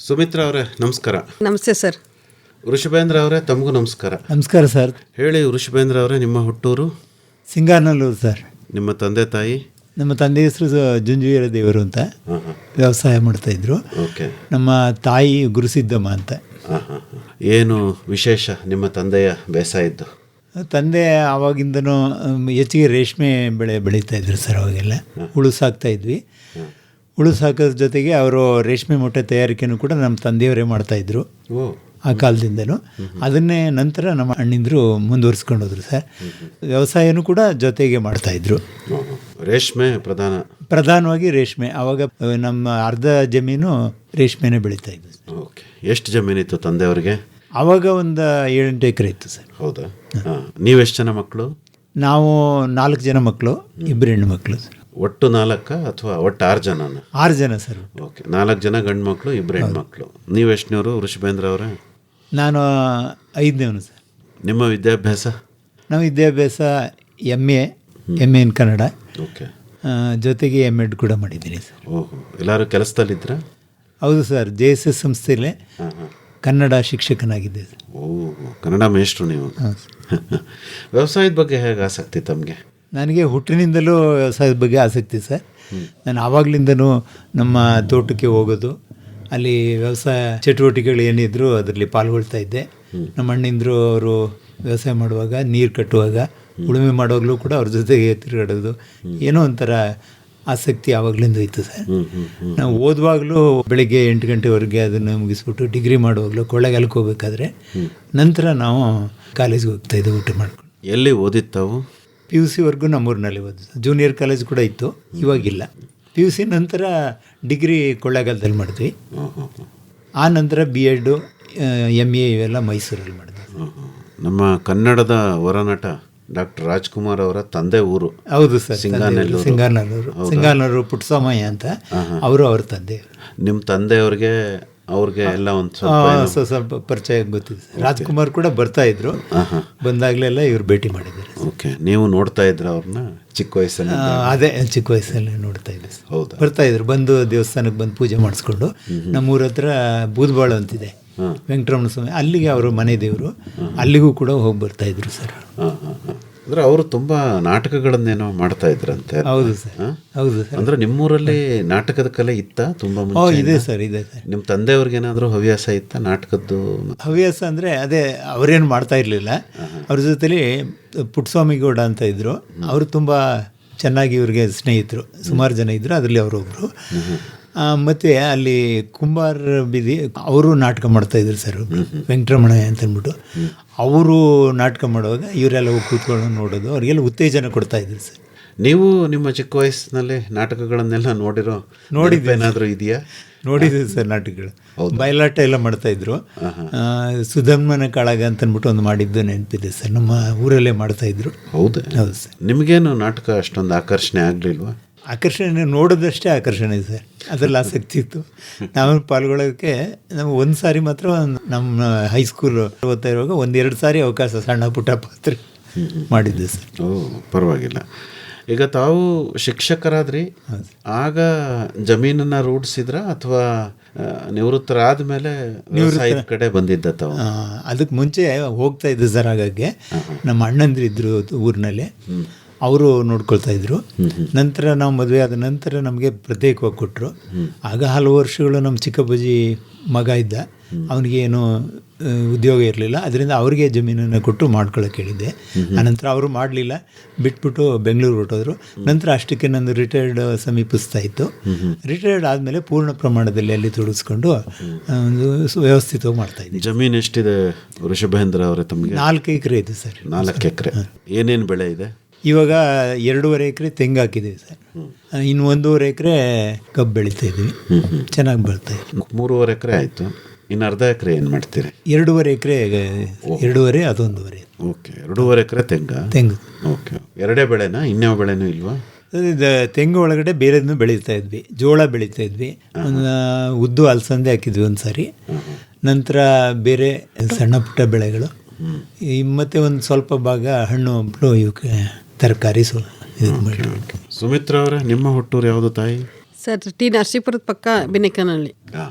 ಸುಮಿತ್ರಾ ಅವರೇ ನಮಸ್ಕಾರ. ನಮಸ್ತೆ ಸರ್. ವೃಷಭೇಂದ್ರ ಅವರೇ ತಮಗೂ ನಮಸ್ಕಾರ. ನಮಸ್ಕಾರ ಸರ್. ಹೇಳಿ ವೃಷಭೇಂದ್ರ ಅವರೇ, ನಿಮ್ಮ ಹುಟ್ಟೂರು? ಸಿಂಗಾನಲ್ಲೂರು ಸರ್. ನಿಮ್ಮ ತಂದೆ ತಾಯಿ? ನಮ್ಮ ತಂದೆ ಹೆಸರು ಜುಂಜುವೀರ ದೇವರು ಅಂತ, ವ್ಯವಸಾಯ ಮಾಡ್ತಾಯಿದ್ರು. ಓಕೆ. ನಮ್ಮ ತಾಯಿ ಗುರುಸಿದ್ದಮ್ಮ ಅಂತ. ಏನು ವಿಶೇಷ ನಿಮ್ಮ ತಂದೆಯ ಬೇಸಾಯದ್ದು? ತಂದೆ ಆವಾಗಿಂದನೂ ಹೆಚ್ಚಿಗೆ ರೇಷ್ಮೆ ಬೆಳೆ ಬೆಳೀತಾಯಿದ್ರು ಸರ್. ಅವಾಗೆಲ್ಲ ಹುಳು ಸಾಕ್ತಾಯಿದ್ವಿ. ಹುಳು ಸಾಕೋದ್ರ ಜೊತೆಗೆ ಅವರು ರೇಷ್ಮೆ ಮೊಟ್ಟೆ ತಯಾರಿಕೆನೂ ಕೂಡ ನಮ್ಮ ತಂದೆಯವರೇ ಮಾಡ್ತಾಯಿದ್ರು ಆ ಕಾಲದಿಂದನೂ. ಅದನ್ನೇ ನಂತರ ನಮ್ಮ ಅಣ್ಣಿಂದರು ಮುಂದುವರಿಸ್ಕೊಂಡು ಹೋದ್ರು ಸರ್. ವ್ಯವಸಾಯನೂ ಕೂಡ ಜೊತೆಗೆ ಮಾಡ್ತಾಯಿದ್ರು. ರೇಷ್ಮೆ ಪ್ರಧಾನವಾಗಿ ರೇಷ್ಮೆ. ಆವಾಗ ನಮ್ಮ ಅರ್ಧ ಜಮೀನು ರೇಷ್ಮೆನೇ ಬೆಳೀತಾ ಇದ್ವಿ. ಓಕೆ. ಎಷ್ಟು ಜಮೀನಿತ್ತು ತಂದೆಯವರಿಗೆ? ಆವಾಗ ಒಂದು 7-8 ಎಕರೆ ಇತ್ತು ಸರ್. ಹೌದಾ? ನೀವೆಷ್ಟು ಜನ ಮಕ್ಕಳು? ನಾವು 4 ಜನ ಮಕ್ಕಳು, 2 ಹೆಣ್ಣು ಮಕ್ಕಳು ಸರ್. ಒಟ್ಟು 4 ಅಥವಾ ಒಟ್ಟು 6 ಜನ? 6 ಜನ ಸರ್. ಓಕೆ. 4 ಜನ ಗಂಡು ಮಕ್ಕಳು, 2 ಹೆಣ್ಮಕ್ಳು. ನೀವೆಷ್ಟನೇವರು ವೃಷಭೇಂದ್ರ ಅವರೇ? ನಾನು 5ನೇವನು ಸರ್. ನಿಮ್ಮ ವಿದ್ಯಾಭ್ಯಾಸ? ನಮ್ಮ ವಿದ್ಯಾಭ್ಯಾಸ MA ಇನ್ ಕನ್ನಡ. ಓಕೆ. ಜೊತೆಗೆ MEd ಕೂಡ ಮಾಡಿದ್ದೀನಿ ಸರ್. ಓಹೋ. ಎಲ್ಲರೂ ಕೆಲಸದಲ್ಲಿದ್ರಾ? ಹೌದು ಸರ್. JSS ಸಂಸ್ಥೆಯಲ್ಲೇ ಕನ್ನಡ ಶಿಕ್ಷಕನಾಗಿದ್ದೆ ಸರ್. ಓಹ್, ಕನ್ನಡ ಮೇಷ್ಟ್ರು ನೀವು. ವ್ಯವಸಾಯದ ಬಗ್ಗೆ ಹೇಗೆ ಆಸಕ್ತಿ ತಮಗೆ? ನನಗೆ ಹುಟ್ಟಿನಿಂದಲೂ ವ್ಯವಸಾಯದ ಬಗ್ಗೆ ಆಸಕ್ತಿ ಸರ್. ನಾನು ಆವಾಗಲಿಂದನೂ ನಮ್ಮ ತೋಟಕ್ಕೆ ಹೋಗೋದು, ಅಲ್ಲಿ ವ್ಯವಸಾಯ ಚಟುವಟಿಕೆಗಳು ಏನಿದ್ರು ಅದರಲ್ಲಿ ಪಾಲ್ಗೊಳ್ತಾ ಇದ್ದೆ. ನಮ್ಮ ಅಣ್ಣಿಂದರು ಅವರು ವ್ಯವಸಾಯ ಮಾಡುವಾಗ, ನೀರು ಕಟ್ಟುವಾಗ, ಉಳುಮೆ ಮಾಡುವಾಗಲೂ ಕೂಡ ಅವ್ರ ಜೊತೆಗೆ ತಿರುಗಾಡೋದು, ಏನೋ ಒಂಥರ ಆಸಕ್ತಿ ಆವಾಗಲಿಂದ ಇತ್ತು ಸರ್. ನಾವು ಓದುವಾಗಲೂ ಬೆಳಿಗ್ಗೆ 8 ಗಂಟೆವರೆಗೆ ಅದನ್ನು ಮುಗಿಸ್ಬಿಟ್ಟು ಡಿಗ್ರಿ ಮಾಡುವಾಗಲೂ ಕೊಳ್ಳೆಗಾಲಕ್ಕೆ ಹೋಗ್ಬೇಕಾದ್ರೆ ನಂತರ ನಾವು ಕಾಲೇಜ್ಗೆ ಹೋಗ್ತಾಯಿದ್ದೆ ಊಟ ಮಾಡ್ಕೊಂಡು. ಎಲ್ಲಿ ಓದಿತ್ತಾವು? PUC ವರೆಗೂ ನಮ್ಮೂರಿನಲ್ಲಿ ಓದಿದ್ದು. ಜೂನಿಯರ್ ಕಾಲೇಜ್ ಕೂಡ ಇತ್ತು, ಇವಾಗಿಲ್ಲ. PUC ನಂತರ ಡಿಗ್ರಿ ಕೊಳ್ಳೇಗಾಲದಲ್ಲಿ ಮಾಡಿದ್ವಿ. ಆ ನಂತರ BEd MA ಇವೆಲ್ಲ ಮೈಸೂರಲ್ಲಿ ಮಾಡಿದ್ವಿ. ನಮ್ಮ ಕನ್ನಡದ ಹೊರನಟ ಡಾಕ್ಟರ್ ರಾಜ್ಕುಮಾರ್ ಅವರ ತಂದೆ ಊರು? ಹೌದು ಸರ್. ಸಿಂಗಾನಲ್ಲೂರು ಪುಟ್ಟಸ್ವಾಮಯ್ಯ ಅಂತ, ಅವರು ಅವ್ರ ತಂದೆ. ನಿಮ್ಮ ತಂದೆಯವ್ರಿಗೆ ಅವ್ರಿಗೆ ಎಲ್ಲ ಒಂದು ಸ್ವಲ್ಪ ಪರಿಚಯ ಗೊತ್ತಿದೆ. ರಾಜ್ಕುಮಾರ್ ಕೂಡ ಬರ್ತಾ ಇದ್ರು, ಬಂದಾಗಲೆಲ್ಲ ಇವ್ರು ಭೇಟಿ ಮಾಡಿದ್ದಾರೆ. ಓಕೆ. ನೀವು ನೋಡ್ತಾ ಇದ್ರ ಅವ್ರನ್ನ ಚಿಕ್ಕ ವಯಸ್ಸಲ್ಲಿ? ಅದೇ ಚಿಕ್ಕ ವಯಸ್ಸಲ್ಲಿ ನೋಡ್ತಾ ಇದ್ದೆ. ಹೌದಾ? ಬರ್ತಾ ಇದ್ರು, ಬಂದು ದೇವಸ್ಥಾನಕ್ಕೆ ಬಂದು ಪೂಜೆ ಮಾಡಿಸ್ಕೊಂಡು. ನಮ್ಮೂರ ಹತ್ರ ಬೂದ್ಬಾಳು ಅಂತಿದೆ, ವೆಂಕಟರಮಣ ಸ್ವಾಮಿ, ಅಲ್ಲಿಗೆ ಅವರು ಮನೆ ದೇವರು, ಅಲ್ಲಿಗೂ ಕೂಡ ಹೋಗಿ ಬರ್ತಾ ಇದ್ರು ಸರ್. ಅಂದ್ರೆ ಅವರು ತುಂಬಾ ನಾಟಕಗಳನ್ನೇನೋ ಮಾಡ್ತಾ ಇದ್ರಂತೆ? ಹೌದು ಸರ್. ಹೌದು ಸರ್. ಅಂದ್ರೆ ನಿಮ್ಮೂರಲ್ಲಿ ನಾಟಕದ ಕಲೆ ಇತ್ತ ತುಂಬಾ? ಇದೆ ಸರ್, ಇದೆ ಸರ್. ನಿಮ್ಮ ತಂದೆಯವ್ರಿಗೆ ಏನಾದರೂ ಹವ್ಯಾಸ ಇತ್ತ ನಾಟಕದ್ದು? ಹವ್ಯಾಸ ಅಂದರೆ ಅದೇ, ಅವರೇನು ಮಾಡ್ತಾ ಇರಲಿಲ್ಲ. ಅವ್ರ ಜೊತೆಲಿ ಪುಟ್ಟಸ್ವಾಮಿಗೌಡ ಅಂತ ಇದ್ದರು, ಅವರು ತುಂಬ ಚೆನ್ನಾಗಿ ಇವ್ರಿಗೆ ಸ್ನೇಹಿತರು, ಸುಮಾರು ಜನ ಇದ್ದರು, ಅದರಲ್ಲಿ ಅವರೊಬ್ಬರು. ಮತ್ತು ಅಲ್ಲಿ ಕುಂಬಾರ ಬೀದಿ ಅವರು ನಾಟಕ ಮಾಡ್ತಾಯಿದ್ರು ಸರ್, ವೆಂಕಟರಮಣ ಅಂತಂದ್ಬಿಟ್ಟು. ಅವರು ನಾಟಕ ಮಾಡುವಾಗ ಇವರೆಲ್ಲ ಕೂತ್ಕೊಂಡು ನೋಡೋದು, ಅವರಿಗೆಲ್ಲ ಉತ್ತೇಜನ ಕೊಡ್ತಾಯಿದ್ರು ಸರ್. ನೀವು ನಿಮ್ಮ ಚಿಕ್ಕ ವಯಸ್ಸಿನಲ್ಲಿ ನಾಟಕಗಳನ್ನೆಲ್ಲ ನೋಡಿದ್ದೆ ಏನಾದರೂ ಇದೆಯಾ? ನೋಡಿದ್ದೀವಿ ಸರ್ ನಾಟಕಗಳು. ಬಯಲಾಟ ಎಲ್ಲ ಮಾಡ್ತಾಯಿದ್ರು. ಸುಧನ್ಮನ ಕಾಳಗ ಅಂತಂದ್ಬಿಟ್ಟು ಒಂದು ಮಾಡಿದ್ದು ನೆನಪಿದೆ ಸರ್, ನಮ್ಮ ಊರಲ್ಲೇ ಮಾಡ್ತಾಯಿದ್ರು. ಹೌದು. ಹೌದು ಸರ್. ನಿಮಗೇನು ನಾಟಕ ಅಷ್ಟೊಂದು ಆಕರ್ಷಣೆ ಆಗಲಿಲ್ವಾ? ಆಕರ್ಷಣೆ ನೋಡೋದಷ್ಟೇ ಆಕರ್ಷಣೆ ಸರ್, ಅದರಲ್ಲಿ ಆಸಕ್ತಿ ಇತ್ತು. ನಾವು ಪಾಲ್ಗೊಳ್ಳೋಕ್ಕೆ ನಮ್ಗೆ ಒಂದು ಸಾರಿ ಮಾತ್ರ ನಮ್ಮ ಹೈಸ್ಕೂಲ್ ಓದ್ತಾ ಇರುವಾಗ 1-2 ಸಾರಿ ಅವಕಾಶ, ಸಣ್ಣ ಪುಟ್ಟ ಪಾತ್ರ ಮಾಡಿದ್ದೆ ಸರ್. ಓ, ಪರವಾಗಿಲ್ಲ. ಈಗ ತಾವು ಶಿಕ್ಷಕರಾದ್ರಿ, ಆಗ ಜಮೀನನ್ನ ರೂಢಿಸಿದ್ರ ಅಥವಾ ನಿವೃತ್ತರಾದ ಮೇಲೆ ವ್ಯವಸಾಯದ ಕಡೆ ಬಂದಿದ್ದ ತಾವು? ಅದಕ್ಕೆ ಮುಂಚೆ ಹೋಗ್ತಾ ಇದ್ದೆ ಸರ್. ಹಾಗಾಗಿ ನಮ್ಮ ಅಣ್ಣಂದ್ರು ಇದ್ದರು ಊರಿನಲ್ಲಿ, ಅವರು ನೋಡ್ಕೊಳ್ತಾ ಇದ್ರು. ನಂತರ ನಾವು ಮದುವೆ ಆದ ನಂತರ ನಮಗೆ ಪ್ರತ್ಯೇಕವಾಗಿ ಕೊಟ್ಟರು. ಆಗ ಹಲವು ವರ್ಷಗಳು ನಮ್ಮ ಚಿಕ್ಕಪ್ಪಾಜಿ ಮಗ ಇದ್ದ, ಅವನಿಗೇನು ಉದ್ಯೋಗ ಇರಲಿಲ್ಲ, ಅದರಿಂದ ಅವ್ರಿಗೆ ಜಮೀನನ್ನು ಕೊಟ್ಟು ಮಾಡ್ಕೊಳ್ಳೋಕೆ ಹೇಳಿದ್ದೆ. ಆನಂತರ ಅವರು ಮಾಡಲಿಲ್ಲ, ಬಿಟ್ಬಿಟ್ಟು ಬೆಂಗಳೂರು ಹೊರಟೋದ್ರು. ನಂತರ ಅಷ್ಟಕ್ಕೆ ನಂದು ರಿಟೈರ್ಡ್ ಸಮೀಪಿಸ್ತಾ ಇತ್ತು. ರಿಟೈರ್ಡ್ ಆದಮೇಲೆ ಪೂರ್ಣ ಪ್ರಮಾಣದಲ್ಲಿ ಅಲ್ಲಿ ತೊಡಗಿಸ್ಕೊಂಡು ಒಂದು ವ್ಯವಸ್ಥಿತವಾಗಿ ಮಾಡ್ತಾಯಿದ್ದೆ. ಜಮೀನು ಎಷ್ಟಿದೆ ವೃಷಭೇಂದ್ರ ಅವರೇ ತಮಗೆ? 4 ಎಕರೆ ಇದೆ ಸರ್. 4 ಎಕರೆ. ಏನೇನು ಬೆಳೆ ಇದೆ? ಇವಾಗ 2.5 ಎಕರೆ ತೆಂಗು ಹಾಕಿದ್ದೀವಿ ಸರ್. ಇನ್ನು 1.5 ಎಕರೆ ಕಬ್ಬು ಬೆಳೀತಾ ಇದ್ದೀವಿ, ಚೆನ್ನಾಗಿ ಬರ್ತಾ ಇದ್ದೀವಿ. 3.5 ಎಕರೆ ಆಯಿತು. ಇನ್ನು ಅರ್ಧ ಎಕರೆ ಏನು ಮಾಡ್ತೀರಿ? 2.5 ಎಕರೆ, 2.5 ಅದು 1.5. ಓಕೆ. 2.5 ಎಕರೆ ತೆಂಗು. ಓಕೆ. ಎರಡೇ ಬೆಳೆನಾ, ಇನ್ಯಾವ ಬೆಳೆನೂ ಇಲ್ವಾ? ತೆಂಗು ಒಳಗಡೆ ಬೇರೆದನ್ನು ಬೆಳೀತಾ ಇದ್ವಿ, ಜೋಳ ಬೆಳೀತಾ ಇದ್ವಿ, ಉದ್ದು ಅಲಸಂದೆ ಹಾಕಿದ್ವಿ ಒಂದು ಸಾರಿ. ನಂತರ ಬೇರೆ ಸಣ್ಣ ಪುಟ್ಟ ಬೆಳೆಗಳು, ಮತ್ತು ಒಂದು ಸ್ವಲ್ಪ ಭಾಗ ಹಣ್ಣು ಹಂಪಲು, ಇವಕ್ಕೆ ತರಕಾರಿ. ಸುಮಿತ್ರಾ ಅವರೇ, ನಿಮ್ಮ ಹುಟ್ಟೂರು ಯಾವುದು ತಾಯಿ? ಸರ್ ಟಿ ನರಸೀಪುರದ ಪಕ್ಕ ಬೆನೆಕನಹಳ್ಳಿ.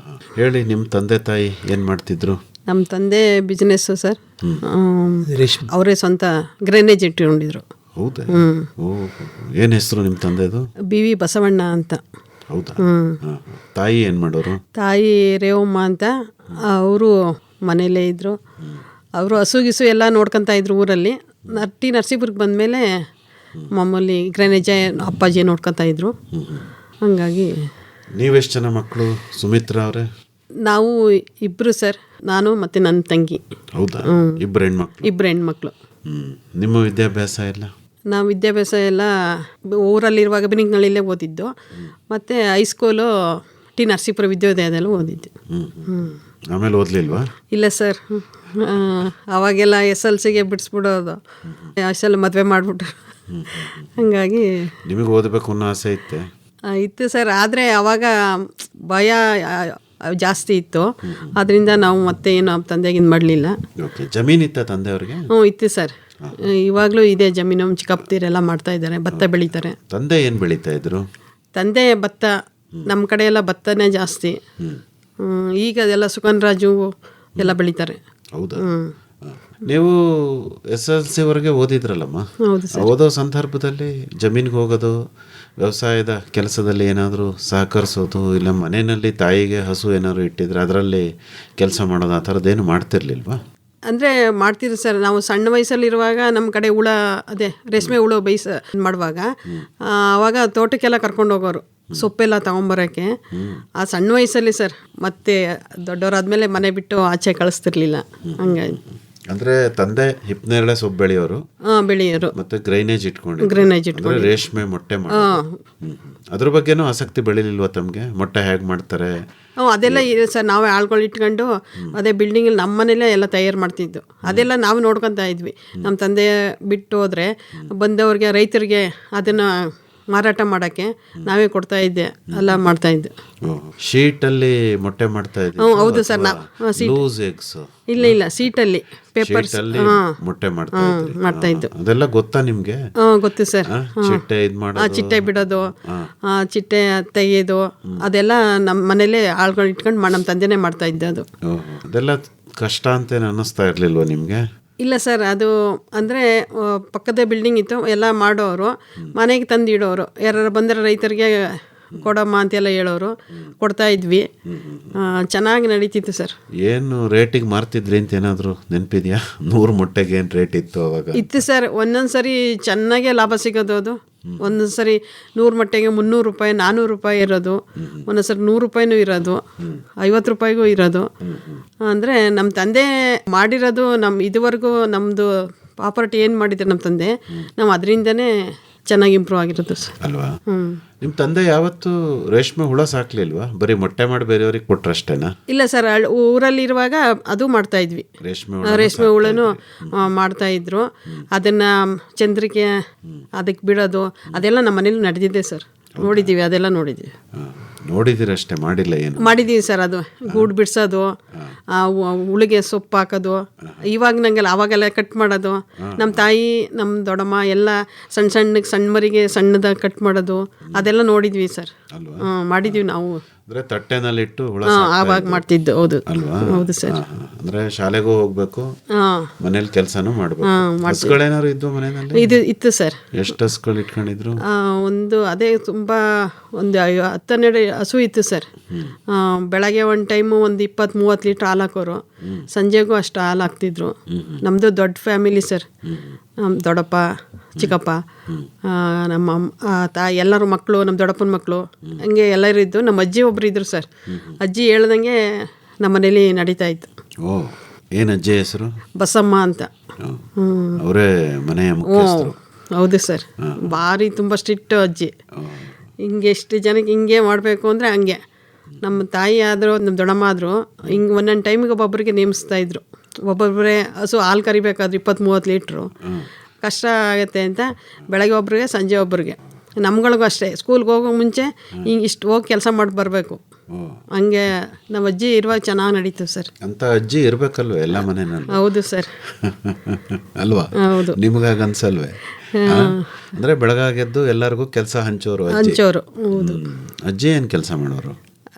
ಹೇಳಿ, ನಿಮ್ಮ ತಂದೆ ತಾಯಿ ಏನು ಮಾಡ್ತಿದ್ರು? ನಮ್ಮ ತಂದೆ ಬಿಸ್ನೆಸ್ಸು ಸರ್. ರೇಷ್ಮೆ. ಅವರೇ ಸ್ವಂತ ಗ್ರೇನೇಜ್ ಇಟ್ಕೊಂಡಿದ್ರು. ಹೌದಾ? ಓ, ಏನು ಹೆಸರು ನಿಮ್ಮ ತಂದೆದು? ಬಿ ವಿ ಬಸವಣ್ಣ ಅಂತ. ಹೌದಾ? ತಾಯಿ ಏನು ಮಾಡೋರು? ತಾಯಿ ರೇವಮ್ಮ ಅಂತ. ಅವರು ಮನೆಯಲ್ಲೇ ಇದ್ದರು. ಅವರು ಹಸುಗಿಸು ಎಲ್ಲ ನೋಡ್ಕೊತಾ ಇದ್ರು ಊರಲ್ಲಿ. ಟಿ ನರಸೀಪುರಕ್ಕೆ ಬಂದಮೇಲೆ ಮಾಮೂಲಿ ಗ್ರೇನೇಜ್ ಅಪ್ಪಾಜಿ ನೋಡ್ಕೊತಾ ಇದ್ರು. ಹಂಗಾಗಿ. ನೀವೆಷ್ಟು ಜನ ಮಕ್ಕಳು ಸುಮಿತ್ರಾ ಅವರೇ? ನಾವು ಇಬ್ಬರು ಸರ್, ನಾನು ಮತ್ತು ನನ್ನ ತಂಗಿ. ಹೌದಾ? ಇಬ್ಬರು ಹೆಣ್ಮಕ್ಳು? ಇಬ್ಬರು ಹೆಣ್ಮಕ್ಳು. ನಿಮ್ಮ ವಿದ್ಯಾಭ್ಯಾಸ ಎಲ್ಲ? ನಾವು ವಿದ್ಯಾಭ್ಯಾಸ ಎಲ್ಲ ಊರಲ್ಲಿರುವಾಗ ಬೆನಿಕನಹಳ್ಳಿಲೇ ಓದಿದ್ದು. ಮತ್ತು ಹೈಸ್ಕೂಲು ಟಿ ನರಸೀಪುರ ವಿದ್ಯೋದಯದಲ್ಲೂ ಓದಿದ್ದು. ಆಮೇಲೆ ಓದಲಿಲ್ವಾ? ಇಲ್ಲ ಸರ್, ಅವಾಗೆಲ್ಲ SLCಗೆ ಬಿಡಿಸ್ಬಿಡೋದು. ಅಷ್ಟೆಲ್ಲ ಮದುವೆ ಮಾಡಿಬಿಟ್ರು. ಹಾಗಾಗಿ. ನಿಮಗೆ ಓದಬೇಕು ಅನ್ನೋ ಆಸೆ ಇತ್ತೆ? ಇತ್ತು ಸರ್, ಆದರೆ ಆವಾಗ ಭಯ ಜಾಸ್ತಿ ಇತ್ತು. ಅದರಿಂದ ನಾವು ಮತ್ತೆ ಏನು ತಂದೆಗಿಂದ ಮಾಡಲಿಲ್ಲ. ಓಕೆ. ಜಮೀನಿತ್ತ ತಂದೆಯವ್ರಿಗೆ? ಇತ್ತು ಸರ್. ಇವಾಗಲೂ ಇದೆ ಜಮೀನು. ಚಿಕ್ಕಪ್ಪದಿರೆಲ್ಲ ಮಾಡ್ತಾ ಇದ್ದಾರೆ, ಭತ್ತ ಬೆಳೀತಾರೆ. ತಂದೆ ಏನು ಬೆಳೀತಾ ಇದ್ರು? ತಂದೆ ಭತ್ತ. ನಮ್ಮ ಕಡೆ ಎಲ್ಲ ಭತ್ತನೇ ಜಾಸ್ತಿ. ಈಗ ಅದೆಲ್ಲ ಸುಗನ್ರಾಜು ಎಲ್ಲ ಬೆಳೀತಾರೆ. ಹೌದಾ? ನೀವು SLCವರೆಗೆ ಓದಿದ್ರಲ್ಲಮ್ಮ? ಹೌದು ಸರ್. ಓದೋ ಸಂದರ್ಭದಲ್ಲಿ ಜಮೀನಿಗೆ ಹೋಗೋದು, ವ್ಯವಸಾಯದ ಕೆಲಸದಲ್ಲಿ ಏನಾದರೂ ಸಹಕರಿಸೋದು, ಇಲ್ಲ ಮನೆಯಲ್ಲಿ ತಾಯಿಗೆ ಹಸು ಏನಾದ್ರು ಇಟ್ಟಿದ್ರೆ ಅದರಲ್ಲಿ ಕೆಲಸ ಮಾಡೋದು, ಆ ಥರದ್ದೇನು ಮಾಡ್ತಿರ್ಲಿಲ್ವಾ? ಅಂದರೆ ಮಾಡ್ತಿದ್ರು ಸರ್. ನಾವು ಸಣ್ಣ ವಯಸ್ಸಲ್ಲಿರುವಾಗ ನಮ್ಮ ಕಡೆ ಹುಳ, ಅದೇ ರೇಷ್ಮೆ ಹುಳು ಮಾಡುವಾಗ ಆವಾಗ ತೋಟಕ್ಕೆಲ್ಲ ಕರ್ಕೊಂಡು ಹೋಗೋರು, ಸೊಪ್ಪೆಲ್ಲ ತೊಗೊಂಬರೋಕ್ಕೆ. ಆ ಸಣ್ಣ ವಯಸ್ಸಲ್ಲಿ ಸರ್. ಮತ್ತೆ ದೊಡ್ಡವರಾದ್ಮೇಲೆ ಮನೆ ಬಿಟ್ಟು ಆಚೆ ಕಳಿಸ್ತಿರ್ಲಿಲ್ಲ. ಹಂಗಾಗಿ. ಅಂದರೆ ತಂದೆ ಹಿಪ್ನೇರಳೆ ಸೊಪ್ಪು ಬೆಳೆಯೋರು? ಬೆಳೆಯೋರು. ಮತ್ತೆ ಗ್ರೈನೇಜ್ ಇಟ್ಕೊಂಡು ರೇಷ್ಮೆ ಮೊಟ್ಟೆ ಮಾಡಿ. ಅದ್ರ ಬಗ್ಗೆನೂ ಆಸಕ್ತಿ ಬೆಳಿಲಿಲ್ವಾ ತಮಗೆ? ಮೊಟ್ಟೆ ಹೇಗೆ ಮಾಡ್ತಾರೆ? ಅದೆಲ್ಲ ಇದೆ ಸರ್. ನಾವೇ ಆಳ್ಗಳು ಇಟ್ಕೊಂಡು ಅದೇ ಬಿಲ್ಡಿಂಗಲ್ಲಿ ನಮ್ಮ ಮನೇಲೇ ಎಲ್ಲ ತಯಾರು ಮಾಡ್ತಿದ್ದು. ಅದೆಲ್ಲ ನಾವು ನೋಡ್ಕೊತಾ ಇದ್ವಿ. ನಮ್ಮ ತಂದೆ ಬಿಟ್ಟು ಹೋದರೆ ಬಂದವ್ರಿಗೆ, ರೈತರಿಗೆ ಅದನ್ನು ಮಾರಾಟ ಮಾಡೋಕ್ಕೆ ನಾವೇ ಕೊಡ್ತಾ ಇದ್ದೆ, ಎಲ್ಲ ಮಾಡ್ತಾ ಇದ್ದೆ. ಶೀಟಲ್ಲಿ ಮೊಟ್ಟೆ ಮಾಡ್ತಾ ಇದ್ದೆ? ಹೌದು ಸರ್. ಇಲ್ಲ ಸೀಟಲ್ಲಿ ಪೇಪರ್ಸ್ ಮೊಟ್ಟೆ ಮಾಡ್ತಾ ಇದ್ದು. ಅದೆಲ್ಲ ಗೊತ್ತಾ ನಿಮ್ಗೆ? ಗೊತ್ತು ಸರ್. ಚಿಟ್ಟೆ ಬಿಡೋದು, ಚಿಟ್ಟೆ ತೆಗೆಯೋದು, ಅದೆಲ್ಲ ನಮ್ಮ ಮನೇಲೆ ಆಳ್ಗಳು ಇಟ್ಕೊಂಡು ನಮ್ಮ ತಂದೆನೇ ಮಾಡ್ತಾ ಇದ್ದೆ. ಅದು ಅದೆಲ್ಲ ಕಷ್ಟ ಅಂತೇನು ಅನ್ನಿಸ್ತಾ ಇರ್ಲಿಲ್ವಾ ನಿಮ್ಗೆ? ಇಲ್ಲ ಸರ್. ಅದು ಅಂದರೆ ಪಕ್ಕದ ಬಿಲ್ಡಿಂಗ್ ಇತ್ತು, ಎಲ್ಲ ಮಾಡೋರು, ಮನೆಗೆ ತಂದು ಇಡೋರು. ಯಾರು ಬಂದರೆ ರೈತರಿಗೆ ಕೊಡಮ್ಮ ಅಂತೆಲ್ಲ ಹೇಳೋರು, ಕೊಡ್ತಾ ಇದ್ವಿ. ಚೆನ್ನಾಗಿ ನಡೀತಿತ್ತು ಸರ್. ಏನು ರೇಟಿಗೆ ಮಾರ್ತಿದ್ರಿ ಅಂತ ಏನಾದರೂ ನೆನಪಿದೆಯಾ? 100 ಮೊಟ್ಟೆಗೆ ಏನು ರೇಟ್ ಇತ್ತು ಅವಾಗ? ಇತ್ತು ಸರ್. ಒಂದೊಂದು ಸರಿ ಚೆನ್ನಾಗೇ ಲಾಭ ಸಿಗೋದು. ಅದು ಒಂದೊಂದು ಸರಿ 100 ಮೊಟ್ಟೆಗೆ 300 ರೂಪಾಯಿ, 400 ರೂಪಾಯಿ ಇರೋದು. ಒಂದೊಂದು ಸರಿ 100 ರೂಪಾಯಿನೂ ಇರೋದು, 50 ರೂಪಾಯಿಗೂ ಇರೋದು. ಅಂದರೆ ನಮ್ಮ ತಂದೆ ಮಾಡಿರೋದು, ನಮ್ಮ ಇದುವರೆಗೂ ನಮ್ಮದು ಪ್ರಾಪರ್ಟಿ ಏನು ಮಾಡಿದ್ರು ನಮ್ಮ ತಂದೆ, ನಾವು ಅದರಿಂದನೇ ಚೆನ್ನಾಗಿ ಇಂಪ್ರೂವ್ ಆಗಿರೋದು ಸರ್. ಅಲ್ವಾ? ನಿಮ್ಮ ತಂದೆ ಯಾವತ್ತು ರೇಷ್ಮೆ ಹುಳ ಸಾಕ್ಲಿಲ್ವಾ? ಬರೀ ಮೊಟ್ಟೆ ಮಾಡಿ ಬೇರೆಯವ್ರಿಗೆ ಕೊಟ್ರಷ್ಟೇನಾ? ಇಲ್ಲ ಸರ್. ಊರಲ್ಲಿರುವಾಗ ಅದು ಮಾಡ್ತಾ ಇದ್ವಿ. ರೇಷ್ಮೆ ಹುಳನೂ ಮಾಡ್ತಾ ಇದ್ರು. ಅದನ್ನ ಚಂದ್ರಿಕೆ ಅದಕ್ಕೆ ಬಿಡೋದು, ಅದೆಲ್ಲ ನಮ್ಮ ಮನೇಲಿ ನಡೆದಿದೆ ಸರ್. ನೋಡಿದ್ದೀವಿ, ಅದೆಲ್ಲ ನೋಡಿದ್ದೀವಿ. ನೋಡಿದಿರಷ್ಟೇ, ಮಾಡಿಲ್ಲ? ಏನು ಮಾಡಿದ್ದೀವಿ ಸರ್. ಅದು ಗೂಡು ಬಿಡಿಸೋದು, ಹುಳಿಗೆ ಸೊಪ್ಪು ಹಾಕೋದು, ಇವಾಗ ನಂಗೆಲ್ಲ ಅವಾಗೆಲ್ಲ ಕಟ್ ಮಾಡೋದು. ನಮ್ಮ ತಾಯಿ, ನಮ್ಮ ದೊಡ್ಡಮ್ಮ ಎಲ್ಲ ಸಣ್ಣ ಮರಿಗೆ ಸಣ್ಣದಾಗಿ ಕಟ್ ಮಾಡೋದು, ಅದೆಲ್ಲ ನೋಡಿದ್ವಿ ಸರ್. ಮಾಡಿದ್ವಿ ನಾವು. ಅಂದ್ರೆ ತಟ್ಟೆನಲ್ಲಿಟ್ಟು ಹುಳ ಆವಾಗ ಮಾಡ್ತಿದ್ದು. ಹೌದು ಅಲ್ವಾ? ಹೌದು ಸರ್. ಅಂದ್ರೆ ಶಾಲೆಗೂ ಹೋಗ್ಬೇಕು, ಮನೇಲಿ ಕೆಲಸನೂ ಮಾಡ್ಬೇಕು. ಹಸುಗಳೇನಾದ್ರು ಇದ್ವು ಮನೆಯಲ್ಲಿ? ಇದು ಇತ್ತು ಸರ್. ಎಷ್ಟು ಹಸುಗಳು ಇಟ್ಕೊಂಡಿದ್ರು? ಒಂದು ಅದೇ ತುಂಬ ಒಂದು 10-12 ಹಸು ಇತ್ತು ಸರ್. ಬೆಳಗ್ಗೆ ಒಂದು ಟೈಮು ಒಂದು 20-30 ಲೀಟ್ರ್ ಹಾಲು ಹಾಕೋರು, ಸಂಜೆಗೂ ಅಷ್ಟು ಹಾಲು ಹಾಕ್ತಿದ್ರು. ನಮ್ಮದು ದೊಡ್ಡ ಫ್ಯಾಮಿಲಿ ಸರ್. ನಮ್ಮ ದೊಡ್ಡಪ್ಪ, ಚಿಕ್ಕಪ್ಪ, ನಮ್ಮ ತಾಯಿ, ಎಲ್ಲರೂ ಮಕ್ಕಳು, ನಮ್ಮ ದೊಡ್ಡಪ್ಪನ ಮಕ್ಕಳು, ಹಂಗೆ ಎಲ್ಲರೂ ಇದ್ದು. ನಮ್ಮ ಅಜ್ಜಿ ಒಬ್ರು ಇದ್ರು ಸರ್. ಅಜ್ಜಿ ಹೇಳ್ದಂಗೆ ನಮ್ಮ ಮನೇಲಿ ನಡೀತಾ ಇತ್ತು. ಓ, ಏನು ಅಜ್ಜಿ ಹೆಸರು? ಬಸಮ್ಮ ಅಂತ. ಅವರೇ ಮನೆಯ ಮುಖ್ಯಸ್ಥರು? ಹೌದು ಸರ್. ಭಾರಿ ತುಂಬ ಸ್ಟ್ರಿಕ್ಟ್ ಅಜ್ಜಿ. ಹಿಂಗೆ ಎಷ್ಟು ಜನಕ್ಕೆ ಹಿಂಗೆ ಮಾಡಬೇಕು ಅಂದರೆ ಹಂಗೆ. ನಮ್ಮ ತಾಯಿ ಆದರೂ, ನಮ್ಮ ದೊಡ್ಡಮ್ಮ ಆದರೂ ಹಿಂಗೆ ಒಂದೊಂದು ಟೈಮಿಗೆ ಒಬ್ಬೊಬ್ಬರಿಗೆ ನೇಮಿಸ್ತಾ ಇದ್ರು. ಒಬ್ಬೊಬ್ಬರೇ ಹಸು ಹಾಲು ಕರಿಬೇಕಾದ್ರೆ 20-30 ಲೀಟ್ರು ಕಷ್ಟ ಆಗುತ್ತೆ ಅಂತ ಬೆಳಗ್ಗೆ ಒಬ್ರಿಗೆ, ಸಂಜೆ ಒಬ್ರಿಗೆ. ನಮ್ಗಳಿಗೂ ಅಷ್ಟೇ, ಸ್ಕೂಲ್ಗೆ ಹೋಗೋ ಮುಂಚೆ ಹಿಂಗೆ ಇಷ್ಟು ಹೋಗಿ ಕೆಲಸ ಮಾಡಿ ಬರಬೇಕು. ಹಂಗೆ ನಮ್ಮ ಅಜ್ಜಿ ಇರುವಾಗ ಚೆನ್ನಾಗಿ ನಡೀತು ಸರ್. ಅಂತ ಅಜ್ಜಿ ಇರಬೇಕಲ್ವ ಎಲ್ಲ ಮನೆಯಲ್ಲಿ? ಹೌದು ಸರ್. ಅಲ್ವಾ? ಹೌದು. ನಿಮಗಾಗ ಅನ್ಸಲ್ವೇ? ಅಂದರೆ ಬೆಳಗಾಗೆದ್ದು ಎಲ್ಲರಿಗೂ ಕೆಲಸ ಹಂಚೋರು ಅಜ್ಜಿ. ಹಂಚೋರು. ಹೌದು. ಅಜ್ಜಿ ಏನು ಕೆಲಸ ಮಾಡೋರು?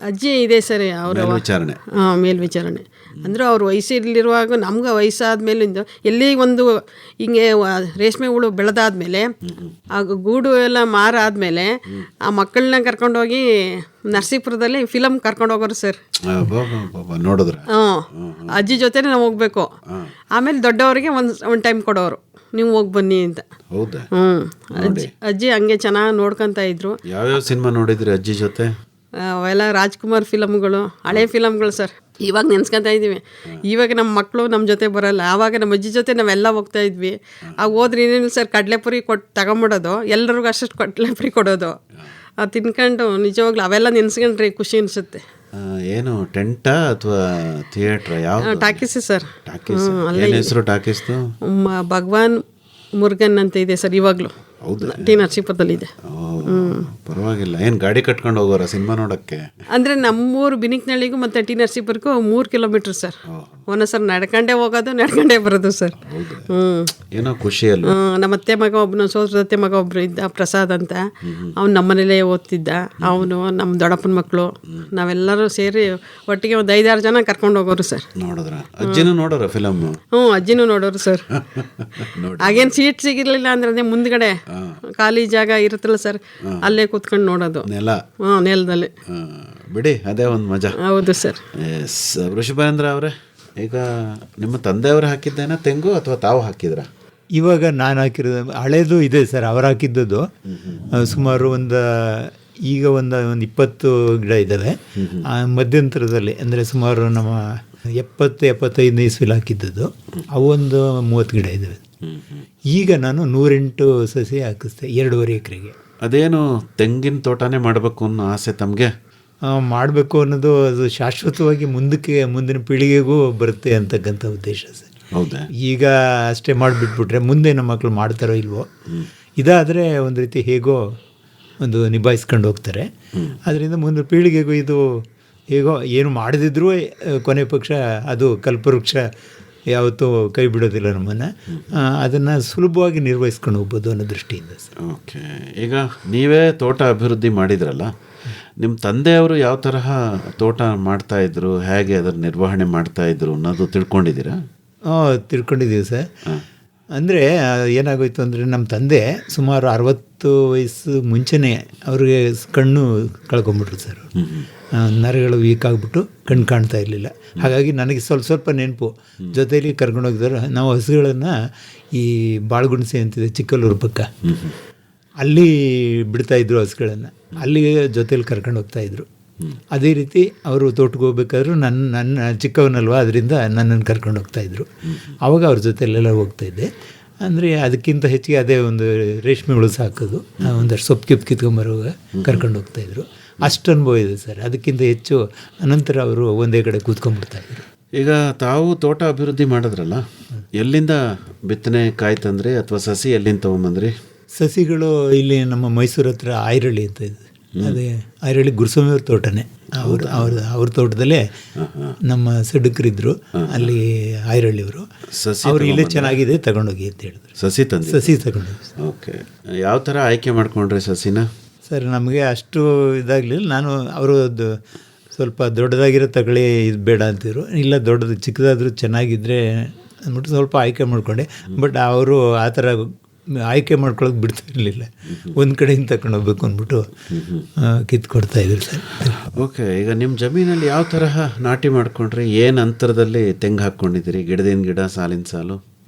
ಅಜ್ಜಿ ಇದೆ ಸರ್ ಅವರ ವಿಚಾರಣೆ. ಮೇಲ್ವಿಚಾರಣೆ ಅಂದರೆ ಅವ್ರು ವಯಸ್ಸಲ್ಲಿರುವಾಗ ನಮ್ಗೆ ವಯಸ್ಸಾದ ಮೇಲಿಂದ ಎಲ್ಲಿ ಒಂದು ಹಿಂಗೆ ರೇಷ್ಮೆ ಹುಳು ಬೆಳೆದಾದ್ಮೇಲೆ ಆ ಗೂಡು ಎಲ್ಲ ಮಾರಾದ್ಮೇಲೆ ಆ ಮಕ್ಕಳನ್ನ ಕರ್ಕೊಂಡೋಗಿ ನರಸೀಪುರದಲ್ಲಿ ಫಿಲಮ್ ಕರ್ಕೊಂಡು ಹೋಗೋರು ಸರ್. ನೋಡಿದ್ರೆ ಅಜ್ಜಿ ಜೊತೆನೇ ನಾವು ಹೋಗ್ಬೇಕು. ಆಮೇಲೆ ದೊಡ್ಡವರಿಗೆ ಒಂದು ಟೈಮ್ ಕೊಡೋರು, ನೀವು ಹೋಗಿ ಬನ್ನಿ ಅಂತ. ಹೌದಾ? ಅಜ್ಜಿ ಹಂಗೆ ಚೆನ್ನಾಗಿ ನೋಡ್ಕೊತಾ ಇದ್ರು. ಯಾವ್ಯಾವ ಸಿನಿಮಾ ನೋಡಿದ್ರಿ ಅಜ್ಜಿ ಜೊತೆ? ಅವೆಲ್ಲ ರಾಜ್ಕುಮಾರ್ ಫಿಲಮ್ಗಳು, ಹಳೆ ಫಿಲಮ್ಗಳು ಸರ್. ಇವಾಗ ನೆನ್ಸ್ಕೊತಾ ಇದ್ದೀವಿ. ಇವಾಗ ನಮ್ಮ ಮಕ್ಕಳು ನಮ್ಮ ಜೊತೆ ಬರೋಲ್ಲ. ಆವಾಗ ನಮ್ಮ ಅಜ್ಜಿ ಜೊತೆ ನಾವೆಲ್ಲ ಹೋಗ್ತಾ ಇದ್ವಿ. ಆಗ ಹೋದ್ರೆ ಏನೇನು ಸರ್, ಕಡಲೆಪುರಿ ಕೊಟ್ಟು ತಗೊಂಬಿಡೋದು, ಎಲ್ಲರಿಗೂ ಅಷ್ಟು ಕಡಲೆಪುರಿ ಕೊಡೋದು, ಅದು ತಿನ್ಕೊಂಡು ನಿಜವಾಗ್ಲೂ ಅವೆಲ್ಲ ನೆನ್ಸ್ಕೊಂಡ್ರೆ ಖುಷಿ ಅನಿಸುತ್ತೆ. ಏನು ಟೆಂಟಾ ಅಥವಾ ಥಿಯೇಟ್ರಾ? ಯಾವ ಟಾಕೀಸ್ ಸರ್. ಟಾಕೀಸ್. ಏನು ಹೆಸರು ಟಾಕೀಸ್ದು? ಭಗವಾನ್ ಮುರುಗನ್ ಅಂತ ಇದೆ ಸರ್. ಇವಾಗಲೂ ಟಿ ನರಸೀಪುರದಲ್ಲಿದೆ. ಪರವಾಗಿಲ್ಲ. ಏನು ಗಾಡಿ ಕಟ್ಕೊಂಡು ಹೋಗೋರ ಸಿನಿಮಾ ನೋಡೋಕ್ಕೆ? ಅಂದರೆ ನಮ್ಮೂರು ಬಿನಿಕ್ನಳ್ಳಿಗೂ ಮತ್ತು ಟಿ ನರಸೀಪುರಕ್ಕೂ 3 ಕಿಲೋಮೀಟ್ರ್ ಸರ್. ಒಂದೊಂದ್ಸರಿ ನಡ್ಕೊಂಡೇ ಹೋಗೋದು, ನಡ್ಕೊಂಡೇ ಬರೋದು ಸರ್. ಏನೋ ಖುಷಿ ಅಲ್ಲ. ನಮ್ಮ ಅತ್ತೆ ಮಗ ಒಬ್ಬನು, ಸೋದರತ್ತೆ ಮಗ ಒಬ್ಬರು ಇದ್ದ, ಪ್ರಸಾದ್ ಅಂತ. ಅವ್ನು ನಮ್ಮನೇಲೇ ಓದ್ತಿದ್ದ. ಅವನು ನಮ್ಮ ದೊಡ್ಡಪ್ಪನ ಮಕ್ಕಳು, ನಾವೆಲ್ಲರೂ ಸೇರಿ ಒಟ್ಟಿಗೆ ಒಂದು 5-6 ಜನ ಕರ್ಕೊಂಡು ಹೋಗೋರು ಸರ್. ನೋಡಿದ್ರ? ಅಜ್ಜಿನೂ ನೋಡೋರ ಫಿಲಮ್? ಅಜ್ಜಿನೂ ನೋಡೋರು ಸರ್. ಹಾಗೇನು ಸೀಟ್ ಸಿಗಿರ್ಲಿಲ್ಲ ಅಂದ್ರೆ ಮುಂದ್ಗಡೆ ಖಾಲಿ ಜಾಗ ಇರುತ್ತಲ್ಲ ಸರ್, ಅಲ್ಲೇ ಕೂತ್ಕೊಂಡು ನೋಡೋದು. ನೆಲದಲ್ಲಿ ಬಿಡಿ, ಅದೇ ಒಂದು ಮಜಾ. ಹೌದು ಸರ್. ವೃಷಭೇಂದ್ರ ಅವರೇ, ಈಗ ನಿಮ್ಮ ತಂದೆಯವರು ಹಾಕಿದ್ದೇನ ತೆಂಗು ಅಥವಾ ತಾವು ಹಾಕಿದ್ರ? ಇವಾಗ ನಾನು ಹಾಕಿರೋದು ಹಳೇದು ಇದೆ ಸರ್. ಅವ್ರು ಹಾಕಿದ್ದದು ಸುಮಾರು ಈಗ ಒಂದು 20 ಗಿಡ ಇದ್ದಾವೆ. ಮಧ್ಯಂತರದಲ್ಲಿ ಅಂದರೆ ಸುಮಾರು ನಮ್ಮ 70-75 ಇಸ್ವಿಲಿ ಹಾಕಿದ್ದದು ಅವು ಒಂದು 30 ಗಿಡ ಇದ್ದಾವೆ. ಈಗ ನಾನು 108 ಸಸಿ ಹಾಕಿಸ್ತೆ 2.5 ಎಕರೆಗೆ. ಅದೇನು ತೆಂಗಿನ ತೋಟನೇ ಮಾಡಬೇಕು ಅನ್ನೋ ಆಸೆ ತಮಗೆ? ಮಾಡಬೇಕು ಅನ್ನೋದು ಅದು ಶಾಶ್ವತವಾಗಿ ಮುಂದಿನ ಪೀಳಿಗೆಗೂ ಬರುತ್ತೆ ಅಂತಕ್ಕಂಥ ಉದ್ದೇಶ ಸರ್. ಹೌದಾ? ಈಗ ಅಷ್ಟೇ ಮಾಡಿಬಿಟ್ಬಿಟ್ರೆ ಮುಂದೆ ನಮ್ಮ ಮಕ್ಕಳು ಮಾಡ್ತಾರೋ ಇಲ್ವೋ, ಇದಾದರೆ ಒಂದು ರೀತಿ ಹೇಗೋ ಒಂದು ನಿಭಾಯಿಸ್ಕೊಂಡು ಹೋಗ್ತಾರೆ. ಅದರಿಂದ ಮುಂದಿನ ಪೀಳಿಗೆಗೂ ಇದು ಹೇಗೋ ಏನು ಮಾಡದಿದ್ರೂ ಕೊನೆ ಪಕ್ಷ ಅದು ಕಲ್ಪವೃಕ್ಷ ಯಾವತ್ತೂ ಕೈ ಬಿಡೋದಿಲ್ಲ ನಮ್ಮನ್ನು. ಅದನ್ನು ಸುಲಭವಾಗಿ ನಿರ್ವಹಿಸ್ಕೊಂಡು ಹೋಗ್ಬೋದು ಅನ್ನೋ ದೃಷ್ಟಿಯಿಂದ ಸರ್. ಓಕೆ. ಈಗ ನೀವೇ ತೋಟ ಅಭಿವೃದ್ಧಿ ಮಾಡಿದ್ರಲ್ಲ, ನಿಮ್ಮ ತಂದೆಯವರು ಯಾವ ತರಹ ತೋಟ ಮಾಡ್ತಾಯಿದ್ರು, ಹೇಗೆ ಅದರ ನಿರ್ವಹಣೆ ಮಾಡ್ತಾಯಿದ್ರು ಅನ್ನೋದು ತಿಳ್ಕೊಂಡಿದ್ದೀರಾ? ತಿಳ್ಕೊಂಡಿದ್ದೀವಿ ಸರ್. ಅಂದರೆ ಏನಾಗೋಯ್ತು ಅಂದರೆ ನಮ್ಮ ತಂದೆ ಸುಮಾರು 60 ವಯಸ್ಸು ಮುಂಚೆನೇ ಅವ್ರಿಗೆ ಕಣ್ಣು ಕಳ್ಕೊಂಬಿಟ್ರು ಸರ್. ನರಗಳು ವೀಕ್ ಆಗಿಬಿಟ್ಟು ಕಣ್ಣು ಕಾಣ್ತಾ ಇರಲಿಲ್ಲ. ಹಾಗಾಗಿ ನನಗೆ ಸ್ವಲ್ಪ ನೆನಪು. ಜೊತೆಯಲ್ಲಿ ಕರ್ಕೊಂಡೋಗಿದ್ದಾರೆ. ನಾವು ಹಸುಗಳನ್ನು ಈ ಬಾಳ್ಗುಣಸೆ ಅಂತಿದೆ ಚಿಕ್ಕಲ್ಲೂರು ಪಕ್ಕ, ಅಲ್ಲಿ ಬಿಡ್ತಾಯಿದ್ರು ಹಸುಗಳನ್ನು. ಅಲ್ಲಿ ಜೊತೇಲಿ ಕರ್ಕೊಂಡು ಹೋಗ್ತಾಯಿದ್ರು. ಅದೇ ರೀತಿ ಅವರು ತೋಟಕ್ಕೆ ಹೋಗ್ಬೇಕಾದ್ರೂ ನನ್ನ ಚಿಕ್ಕವನಲ್ವ, ಅದರಿಂದ ನನ್ನನ್ನು ಕರ್ಕೊಂಡು ಹೋಗ್ತಾಯಿದ್ರು. ಆವಾಗ ಅವ್ರ ಜೊತೆಲೆಲ್ಲ ಹೋಗ್ತಾಯಿದ್ದೆ. ಅಂದರೆ ಅದಕ್ಕಿಂತ ಹೆಚ್ಚಿಗೆ ಅದೇ ಒಂದು ರೇಷ್ಮೆ ಹುಳು ಸಾಕೋದು, ಒಂದಷ್ಟು ಸೊಪ್ಪು ಕಿತ್ಕೊಂಬರುವಾಗ ಕರ್ಕೊಂಡು ಹೋಗ್ತಾಯಿದ್ರು. ಅಷ್ಟು ಅನುಭವ ಇದೆ ಸರ್. ಅದಕ್ಕಿಂತ ಹೆಚ್ಚು ಅನಂತರ ಅವರು ಒಂದೇ ಕಡೆ ಕೂತ್ಕೊಂಡ್ಬಿಡ್ತಾಯಿದ್ರು. ಈಗ ತಾವು ತೋಟ ಅಭಿವೃದ್ಧಿ ಮಾಡಿದ್ರಲ್ಲ, ಎಲ್ಲಿಂದ ಬಿತ್ತನೆ ಕಾಯಿ ತಂದ್ರಿ ಅಥವಾ ಸಸಿ ಎಲ್ಲಿಂದ ತೊಗೊಂಬಂದ್ರಿ? ಸಸಿಗಳು ಇಲ್ಲಿ ನಮ್ಮ ಮೈಸೂರು ಹತ್ರ ಆಯ್ರಳ್ಳಿ ಅಂತ ಇದೆ. ಅದೇ ಆಯ್ರಳ್ಳಿ ಗುರುಸ್ವಾಮಿಯವ್ರ ತೋಟನೇ. ಅವ್ರ ತೋಟದಲ್ಲೇ ನಮ್ಮ ಸಡುಕರಿದ್ರು, ಅಲ್ಲಿ ಆಯ್ರಳ್ಳಿಯವರು. ಅವರು ಇಲ್ಲೇ ಚೆನ್ನಾಗಿದೆ ತಗೊಂಡೋಗಿ ಅಂತ ಹೇಳಿದ್ರು. ಸಸಿ ತಗೊಂಡೋಗಿ. ಓಕೆ. ಯಾವ ಥರ ಆಯ್ಕೆ ಮಾಡ್ಕೊಂಡ್ರಿ ಸಸಿನ? ಸರ್ ನಮಗೆ ಅಷ್ಟು ಇದಾಗಲಿಲ್ಲ. ನಾನು ಅವರು ಸ್ವಲ್ಪ ದೊಡ್ಡದಾಗಿರೋ ತಗೊಳ್ಳಿ, ಇದು ಬೇಡ ಅಂತಿದ್ರು. ಇಲ್ಲ ದೊಡ್ಡದು ಚಿಕ್ಕದಾದರೂ ಚೆನ್ನಾಗಿದ್ದರೆ ಅಂದ್ಬಿಟ್ಟು ಸ್ವಲ್ಪ ಆಯ್ಕೆ ಮಾಡಿಕೊಂಡೆ. ಬಟ್ ಅವರು ಆ ಥರ ಆಯ್ಕೆ ಮಾಡ್ಕೊಳ್ಳೋಕೆ ಬಿಡ್ತಾ ಇರಲಿಲ್ಲ. ಒಂದು ಕಡೆಯಿಂದ ತಗೊಂಡು ಹೋಗ್ಬೇಕು ಅಂದ್ಬಿಟ್ಟು ಕಿತ್ಕೊಡ್ತಾಯಿದ್ರು ಸರ್. ಓಕೆ. ಈಗ ನಿಮ್ಮ ಜಮೀನಲ್ಲಿ ಯಾವ ತರಹ ನಾಟಿ ಮಾಡ್ಕೊಂಡ್ರಿ? ಏನು ಅಂತರದಲ್ಲಿ ತೆಂಗು ಹಾಕ್ಕೊಂಡಿದ್ದೀರಿ? ಗಿಡದಿಂದ ಗಿಡ, ಸಾಲಿನ ಸಾಲು?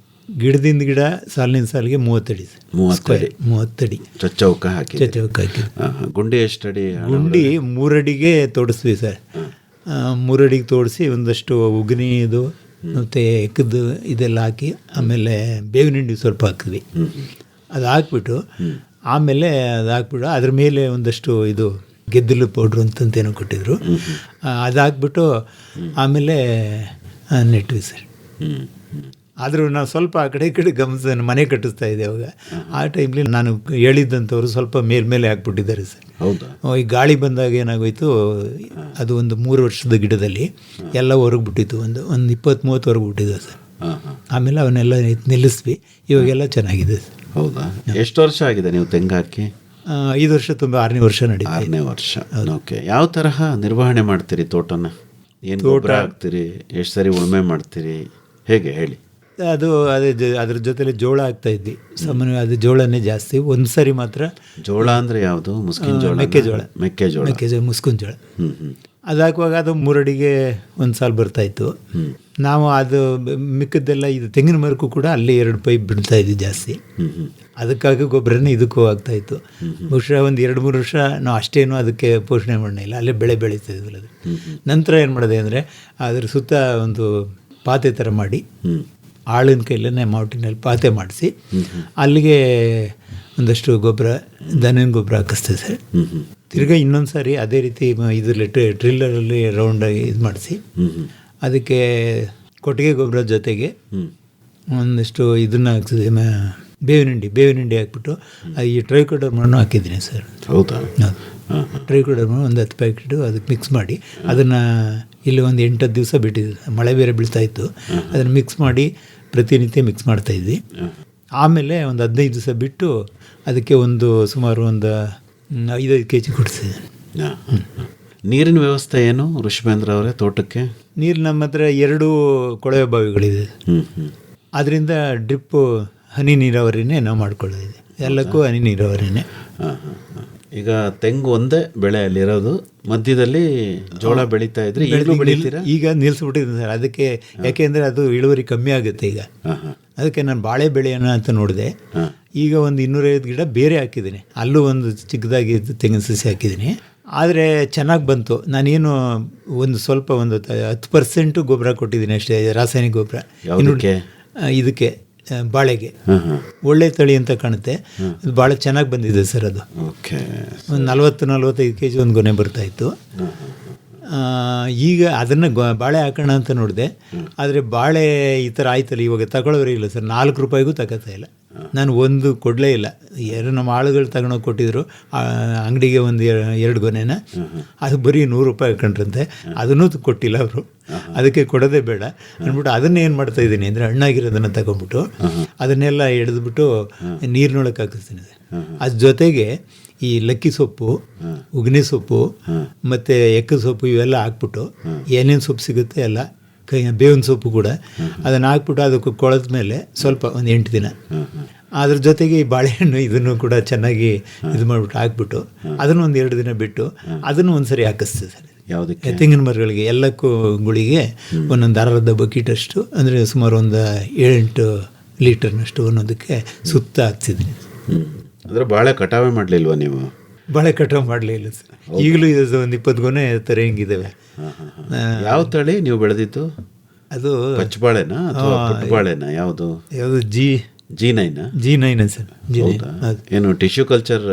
ಗಿಡದಿಂದ ಗಿಡ, ಸಾಲಿನ ಸಾಲಿಗೆ 30 ಅಡಿ. 30 ಅಡಿ ಚೌಕ ಹಾಕಿ. ಗುಂಡಿ ಎಷ್ಟು ಅಡಿ? ಗುಂಡಿ 3 ಅಡಿಗೆ ತೋಡಿಸ್ತೀವಿ ಸರ್. 3 ಅಡಿಗೆ ತೋಡಿಸಿ ಒಂದಷ್ಟು ಉಗ್ನಿದು ಮತ್ತು ಎಕ್ಕದ್ದು ಇದೆಲ್ಲ ಹಾಕಿ, ಆಮೇಲೆ ಬೇವಿನ ಹಿಂಡಿ ಸ್ವಲ್ಪ ಹಾಕಿದ್ವಿ. ಅದು ಹಾಕ್ಬಿಟ್ಟು ಆಮೇಲೆ ಅದ್ರ ಮೇಲೆ ಒಂದಷ್ಟು ಇದು ಗೆದ್ದಲು ಪೌಡ್ರು ಅಂತಂತೇನೋ ಕೊಟ್ಟಿದ್ರು. ಅದು ಹಾಕ್ಬಿಟ್ಟು ಆಮೇಲೆ ನೆಟ್ವಿ ಸರ್. ಆದರೂ ನಾವು ಸ್ವಲ್ಪ ಆ ಕಡೆ ಈ ಕಡೆ ಗಮನಿಸ ಮನೆ ಕಟ್ಟಿಸ್ತಾ ಇದ್ದೆ ಅವಾಗ. ಆ ಟೈಮ್ಲಿ ನಾನು ಹೇಳಿದ್ದಂಥವ್ರು ಸ್ವಲ್ಪ ಮೇಲ್ಮೇಲೆ ಹಾಕ್ಬಿಟ್ಟಿದ್ದಾರೆ ಸರ್. ಹೌದಾ? ಈ ಗಾಳಿ ಬಂದಾಗ ಏನಾಗೋಯ್ತು, ಅದು ಒಂದು 3 ವರ್ಷದ ಗಿಡದಲ್ಲಿ ಎಲ್ಲ ಹೊರಗ್ಬಿಟ್ಟಿತ್ತು. ಒಂದು 20-30 ಹೊರಗ್ಬಿಟ್ಟಿದೆ ಸರ್. ಆಮೇಲೆ ಅವನ್ನೆಲ್ಲ ನಿಲ್ಲಿಸ್ವಿ. ಇವಾಗೆಲ್ಲ ಚೆನ್ನಾಗಿದೆ ಸರ್. ಹೌದಾ? ಎಷ್ಟು ವರ್ಷ ಆಗಿದೆ ನೀವು ತೆಂಗು ಹಾಕಿ? 5 ವರ್ಷ ತುಂಬ 6ನೇ ವರ್ಷ ನಡೀತಾ ಇದೆ. 6ನೇ ವರ್ಷ. ಓಕೆ. ಯಾವ ತರಹ ನಿರ್ವಹಣೆ ಮಾಡ್ತೀರಿ ತೋಟನ? ಏನು ಗೊಬ್ಬರ ಹಾಕ್ತೀರಿ? ಎಷ್ಟು ಸರಿ ಉಳುಮೆ ಮಾಡ್ತೀರಿ? ಹೇಗೆ ಹೇಳಿ. ಅದು ಅದ್ರ ಜೊತೆಲಿ ಜೋಳ ಹಾಕ್ತಾ ಇದ್ವಿ. ಸಾಮಾನ್ಯ ಅದು ಜೋಳನೇ ಜಾಸ್ತಿ. ಒಂದು ಸರಿ ಮಾತ್ರ. ಜೋಳ ಅಂದರೆ ಯಾವುದು? ಮುಸ್ಕಿನ ಜೋಳ? ಮೆಕ್ಕೆಜೋಳ. ಮುಸ್ಕಿನ ಜೋಳ. ಅದು ಹಾಕುವಾಗ ಅದು 3 ಅಡಿಗೆ ಒಂದು ಸಾಲು ಬರ್ತಾಯಿತ್ತು. ನಾವು ಅದು ಮಿಕ್ಕದ್ದೆಲ್ಲ ಇದು ತೆಂಗಿನ ಮರಕ್ಕೂ ಕೂಡ ಅಲ್ಲಿ 2 ಪೈಪ್ ಬಿಡ್ತಾ ಇದ್ವಿ ಜಾಸ್ತಿ. ಅದಕ್ಕಾಗಿ ಗೊಬ್ಬರನೇ ಇದಕ್ಕೂ ಆಗ್ತಾಯಿತ್ತು. ಬಹುಶಃ ಒಂದು 2-3 ವರ್ಷ ನಾವು ಅಷ್ಟೇನು ಅದಕ್ಕೆ ಪೋಷಣೆ ಮಾಡಲಿಲ್ಲ, ಅಲ್ಲೇ ಬೆಳೆ ಬೆಳೀತಿದ್ವಲ್ಲ ಅದು. ನಂತರ ಏನು ಮಾಡಿದೆ ಅಂದರೆ ಅದ್ರ ಸುತ್ತ ಒಂದು ಪಾತೆ ಥರ ಮಾಡಿ ಆಳಿನ ಕೈಲೇ ಮಾವಟಿನಲ್ಲಿ ಪಾತೆ ಮಾಡಿಸಿ ಅಲ್ಲಿಗೆ ಒಂದಷ್ಟು ಗೊಬ್ಬರ, ದನದ ಗೊಬ್ಬರ ಹಾಕಿಸ್ತೇವೆ ಸರ್. ತಿರ್ಗಾ ಇನ್ನೊಂದು ಸಾರಿ ಅದೇ ರೀತಿ ಇದರಲ್ಲಿ ಟ್ರಿಲ್ಲರಲ್ಲಿ ರೌಂಡಾಗಿ ಇದು ಮಾಡಿಸಿ ಅದಕ್ಕೆ ಕೊಟ್ಟಿಗೆ ಗೊಬ್ಬರ ಜೊತೆಗೆ ಒಂದಷ್ಟು ಇದನ್ನು ಹಾಕ್ತಿದ್ದೆ, ಬೇವಿನ ಹಿಂಡಿ ಹಾಕ್ಬಿಟ್ಟು ಈ ಟ್ರೈಕೋಡರ್ಮನ್ನು ಹಾಕಿದ್ದೀನಿ ಸರ್. ಹೌದಾ? ಟ್ರೈಕೋಡರ್ಮ ಒಂದು 10 ಪ್ಯಾಕೆಟು ಅದಕ್ಕೆ ಮಿಕ್ಸ್ ಮಾಡಿ ಅದನ್ನು ಇಲ್ಲಿ ಒಂದು 8-10 ದಿವಸ ಬಿಟ್ಟಿದ್ದೆ. ಮಳೆ ಬೇರೆ ಬೀಳ್ತಾಯಿತ್ತು. ಅದನ್ನು ಮಿಕ್ಸ್ ಮಾಡಿ ಪ್ರತಿನಿತ್ಯ ಮಿಕ್ಸ್ ಮಾಡ್ತಾಯಿದ್ವಿ. ಆಮೇಲೆ ಒಂದು 15 ದಿವಸ ಬಿಟ್ಟು ಅದಕ್ಕೆ ಸುಮಾರು ಒಂದು 5 kg ಕೊಡ್ತಿದ್ದೆ. ನೀರಿನ ವ್ಯವಸ್ಥೆ ಏನು ಋಷಭೇಂದ್ರ ಅವರೇ ತೋಟಕ್ಕೆ? ನೀರು ನಮ್ಮ ಹತ್ರ 2 ಕೊಳವೆ ಬಾವಿಗಳಿದೆ. ಅದರಿಂದ ಡ್ರಿಪ್ಪು ಹನಿ ನೀರಾವರಿನೇ ನಾವು ಮಾಡ್ಕೊಳ್ಳೋದಿದೆ. ಎಲ್ಲಕ್ಕೂ ಹನಿ ನೀರಾವರಿನೇ. ಈಗ ತೆಂಗು ಒಂದೇ ಬೆಳೆ ಅಲ್ಲಿರೋದು, ಮಧ್ಯದಲ್ಲಿ ಜೋಳ ಬೆಳೀತಾ ಇದ್ರಿ, ಈಗಲೂ ಬೆಳೀತೀರಾ? ಈಗ ನಿಲ್ಲಿಸ್ಬಿಟ್ಟಿದ್ದೀನಿ ಸರ್. ಅದಕ್ಕೆ ಯಾಕೆಂದರೆ ಅದು ಇಳುವರಿ ಕಮ್ಮಿ ಆಗುತ್ತೆ ಈಗ. ಅದಕ್ಕೆ ನಾನು ಬಾಳೆ ಬೆಳೆಯೋಣ ಅಂತ ನೋಡಿದೆ. ಈಗ ಒಂದು 250 ಗಿಡ ಬೇರೆ ಹಾಕಿದ್ದೀನಿ. ಅಲ್ಲೂ ಒಂದು ಚಿಕ್ಕದಾಗಿ ತೆಂಗಿನ ಸಸಿ ಹಾಕಿದ್ದೀನಿ. ಆದರೆ ಚೆನ್ನಾಗಿ ಬಂತು. ನಾನೇನು ಸ್ವಲ್ಪ 10% ಗೊಬ್ಬರ ಕೊಟ್ಟಿದ್ದೀನಿ ಅಷ್ಟೇ, ರಾಸಾಯನಿಕ ಗೊಬ್ಬರ. ಇದಕ್ಕೆ ಬಾಳೆಗೆ ಒಳ್ಳೆ ತಳಿ ಅಂತ ಕಾಣುತ್ತೆ. ಅದು ಭಾಳ ಚೆನ್ನಾಗಿ ಬಂದಿದೆ ಸರ್. ಅದು ಒಂದು 40-45 kg ಒಂದು ಗೊನೆ ಬರ್ತಾಯಿತ್ತು. ಈಗ ಅದನ್ನು ಬಾಳೆ ಹಾಕೋಣ ಅಂತ ನೋಡಿದೆ. ಆದರೆ ಬಾಳೆ ಈ ಥರ ಆಯ್ತಲ್ಲ, ಇವಾಗ ತಗೊಳ್ಳೋರೇ ಇಲ್ಲ ಸರ್. 4 ರೂಪಾಯಿಗೂ ತಗೋತಾ ಇಲ್ಲ. ನಾನು ಒಂದು ಕೊಡಲೇ ಇಲ್ಲ. ನಮ್ಮ ಆಳುಗಳು ತಗೊಂಡೋಗಿ ಕೊಟ್ಟಿದ್ರು ಅಂಗಡಿಗೆ ಒಂದು 2 ಗೊನೆನ. ಅದು ಬರೀ 100 ರೂಪಾಯಿ ಹಾಕೊಂಡ್ರಂತೆ. ಅದನ್ನೂ ಕೊಟ್ಟಿಲ್ಲ ಅವರು. ಅದಕ್ಕೆ ಕೊಡೋದೇ ಬೇಡ ಅಂದ್ಬಿಟ್ಟು ಅದನ್ನೇ ಏನು ಮಾಡ್ತಾಯಿದ್ದೀನಿ ಅಂದರೆ ಹಣ್ಣಾಗಿರೋದನ್ನು ತಗೊಂಡ್ಬಿಟ್ಟು ಅದನ್ನೆಲ್ಲ ಎಳೆದ್ಬಿಟ್ಟು ನೀರಿನೊಳಗೆ ಹಾಕಿಸ್ತೀನಿ. ಅದ್ರ ಜೊತೆಗೆ ಈ ಲಕ್ಕಿ ಸೊಪ್ಪು, ಉಗ್ನೆ ಸೊಪ್ಪು ಮತ್ತು ಎಕ್ಕದ ಸೊಪ್ಪು ಇವೆಲ್ಲ ಹಾಕ್ಬಿಟ್ಟು ಏನೇನು ಸೊಪ್ಪು ಸಿಗುತ್ತೆ ಎಲ್ಲ, ಬೇವಿನ ಸೊಪ್ಪು ಕೂಡ ಅದನ್ನು ಹಾಕ್ಬಿಟ್ಟು ಅದಕ್ಕೆ ಕೊಳೆದ ಮೇಲೆ ಸ್ವಲ್ಪ ಒಂದು 8 ದಿನ ಅದ್ರ ಜೊತೆಗೆ ಈ ಬಾಳೆಹಣ್ಣು ಇದನ್ನು ಕೂಡ ಚೆನ್ನಾಗಿ ಇದು ಮಾಡಿಬಿಟ್ಟು ಹಾಕ್ಬಿಟ್ಟು ಅದನ್ನು ಒಂದು 2 ದಿನ ಬಿಟ್ಟು ಅದನ್ನು ಒಂದು ಸರಿ ಹಾಕಿಸ್ತೇವೆ ಸರ್. ಯಾವುದಕ್ಕೆ? ತೆಂಗಿನ ಮರಗಳಿಗೆ ಎಲ್ಲಕ್ಕೂ ಗುಳಿಗೆ ಒಂದೊಂದು ಅರ್ಧ ಬಕೀಟಷ್ಟು, ಅಂದರೆ ಸುಮಾರು ಒಂದು 7-8 ಲೀಟರ್ನಷ್ಟು ಒಂದೊಂದಕ್ಕೆ ಸುತ್ತ ಹಾಕ್ಸಿದ್ದೀನಿ. ಅಂದರೆ ಬಾಳೆ ಕಟಾವೆ ಮಾಡಲಿಲ್ವಾ ನೀವು? ಬಾಳೆ ಕಟಾವು ಮಾಡಲಿಲ್ಲ ಸರ್. ಈಗಲೂ ಇದು ಒಂದು 20 ಗೊನೆ ಥರ ಹೆಂಗಿದ್ದಾವೆ. ಯಾವ ತಳಿ ನೀವು ಬೆಳೆದಿತ್ತು? ಅದು ಪಚ್ಚಬಾಳೆನಾ ಅಥವಾ ಪುಟ್ಟಬಾಳೆನಾ? ಯಾವುದು G9 ಸರ್. ಏನು ಟಿಶ್ಯೂ ಕಲ್ಚರ್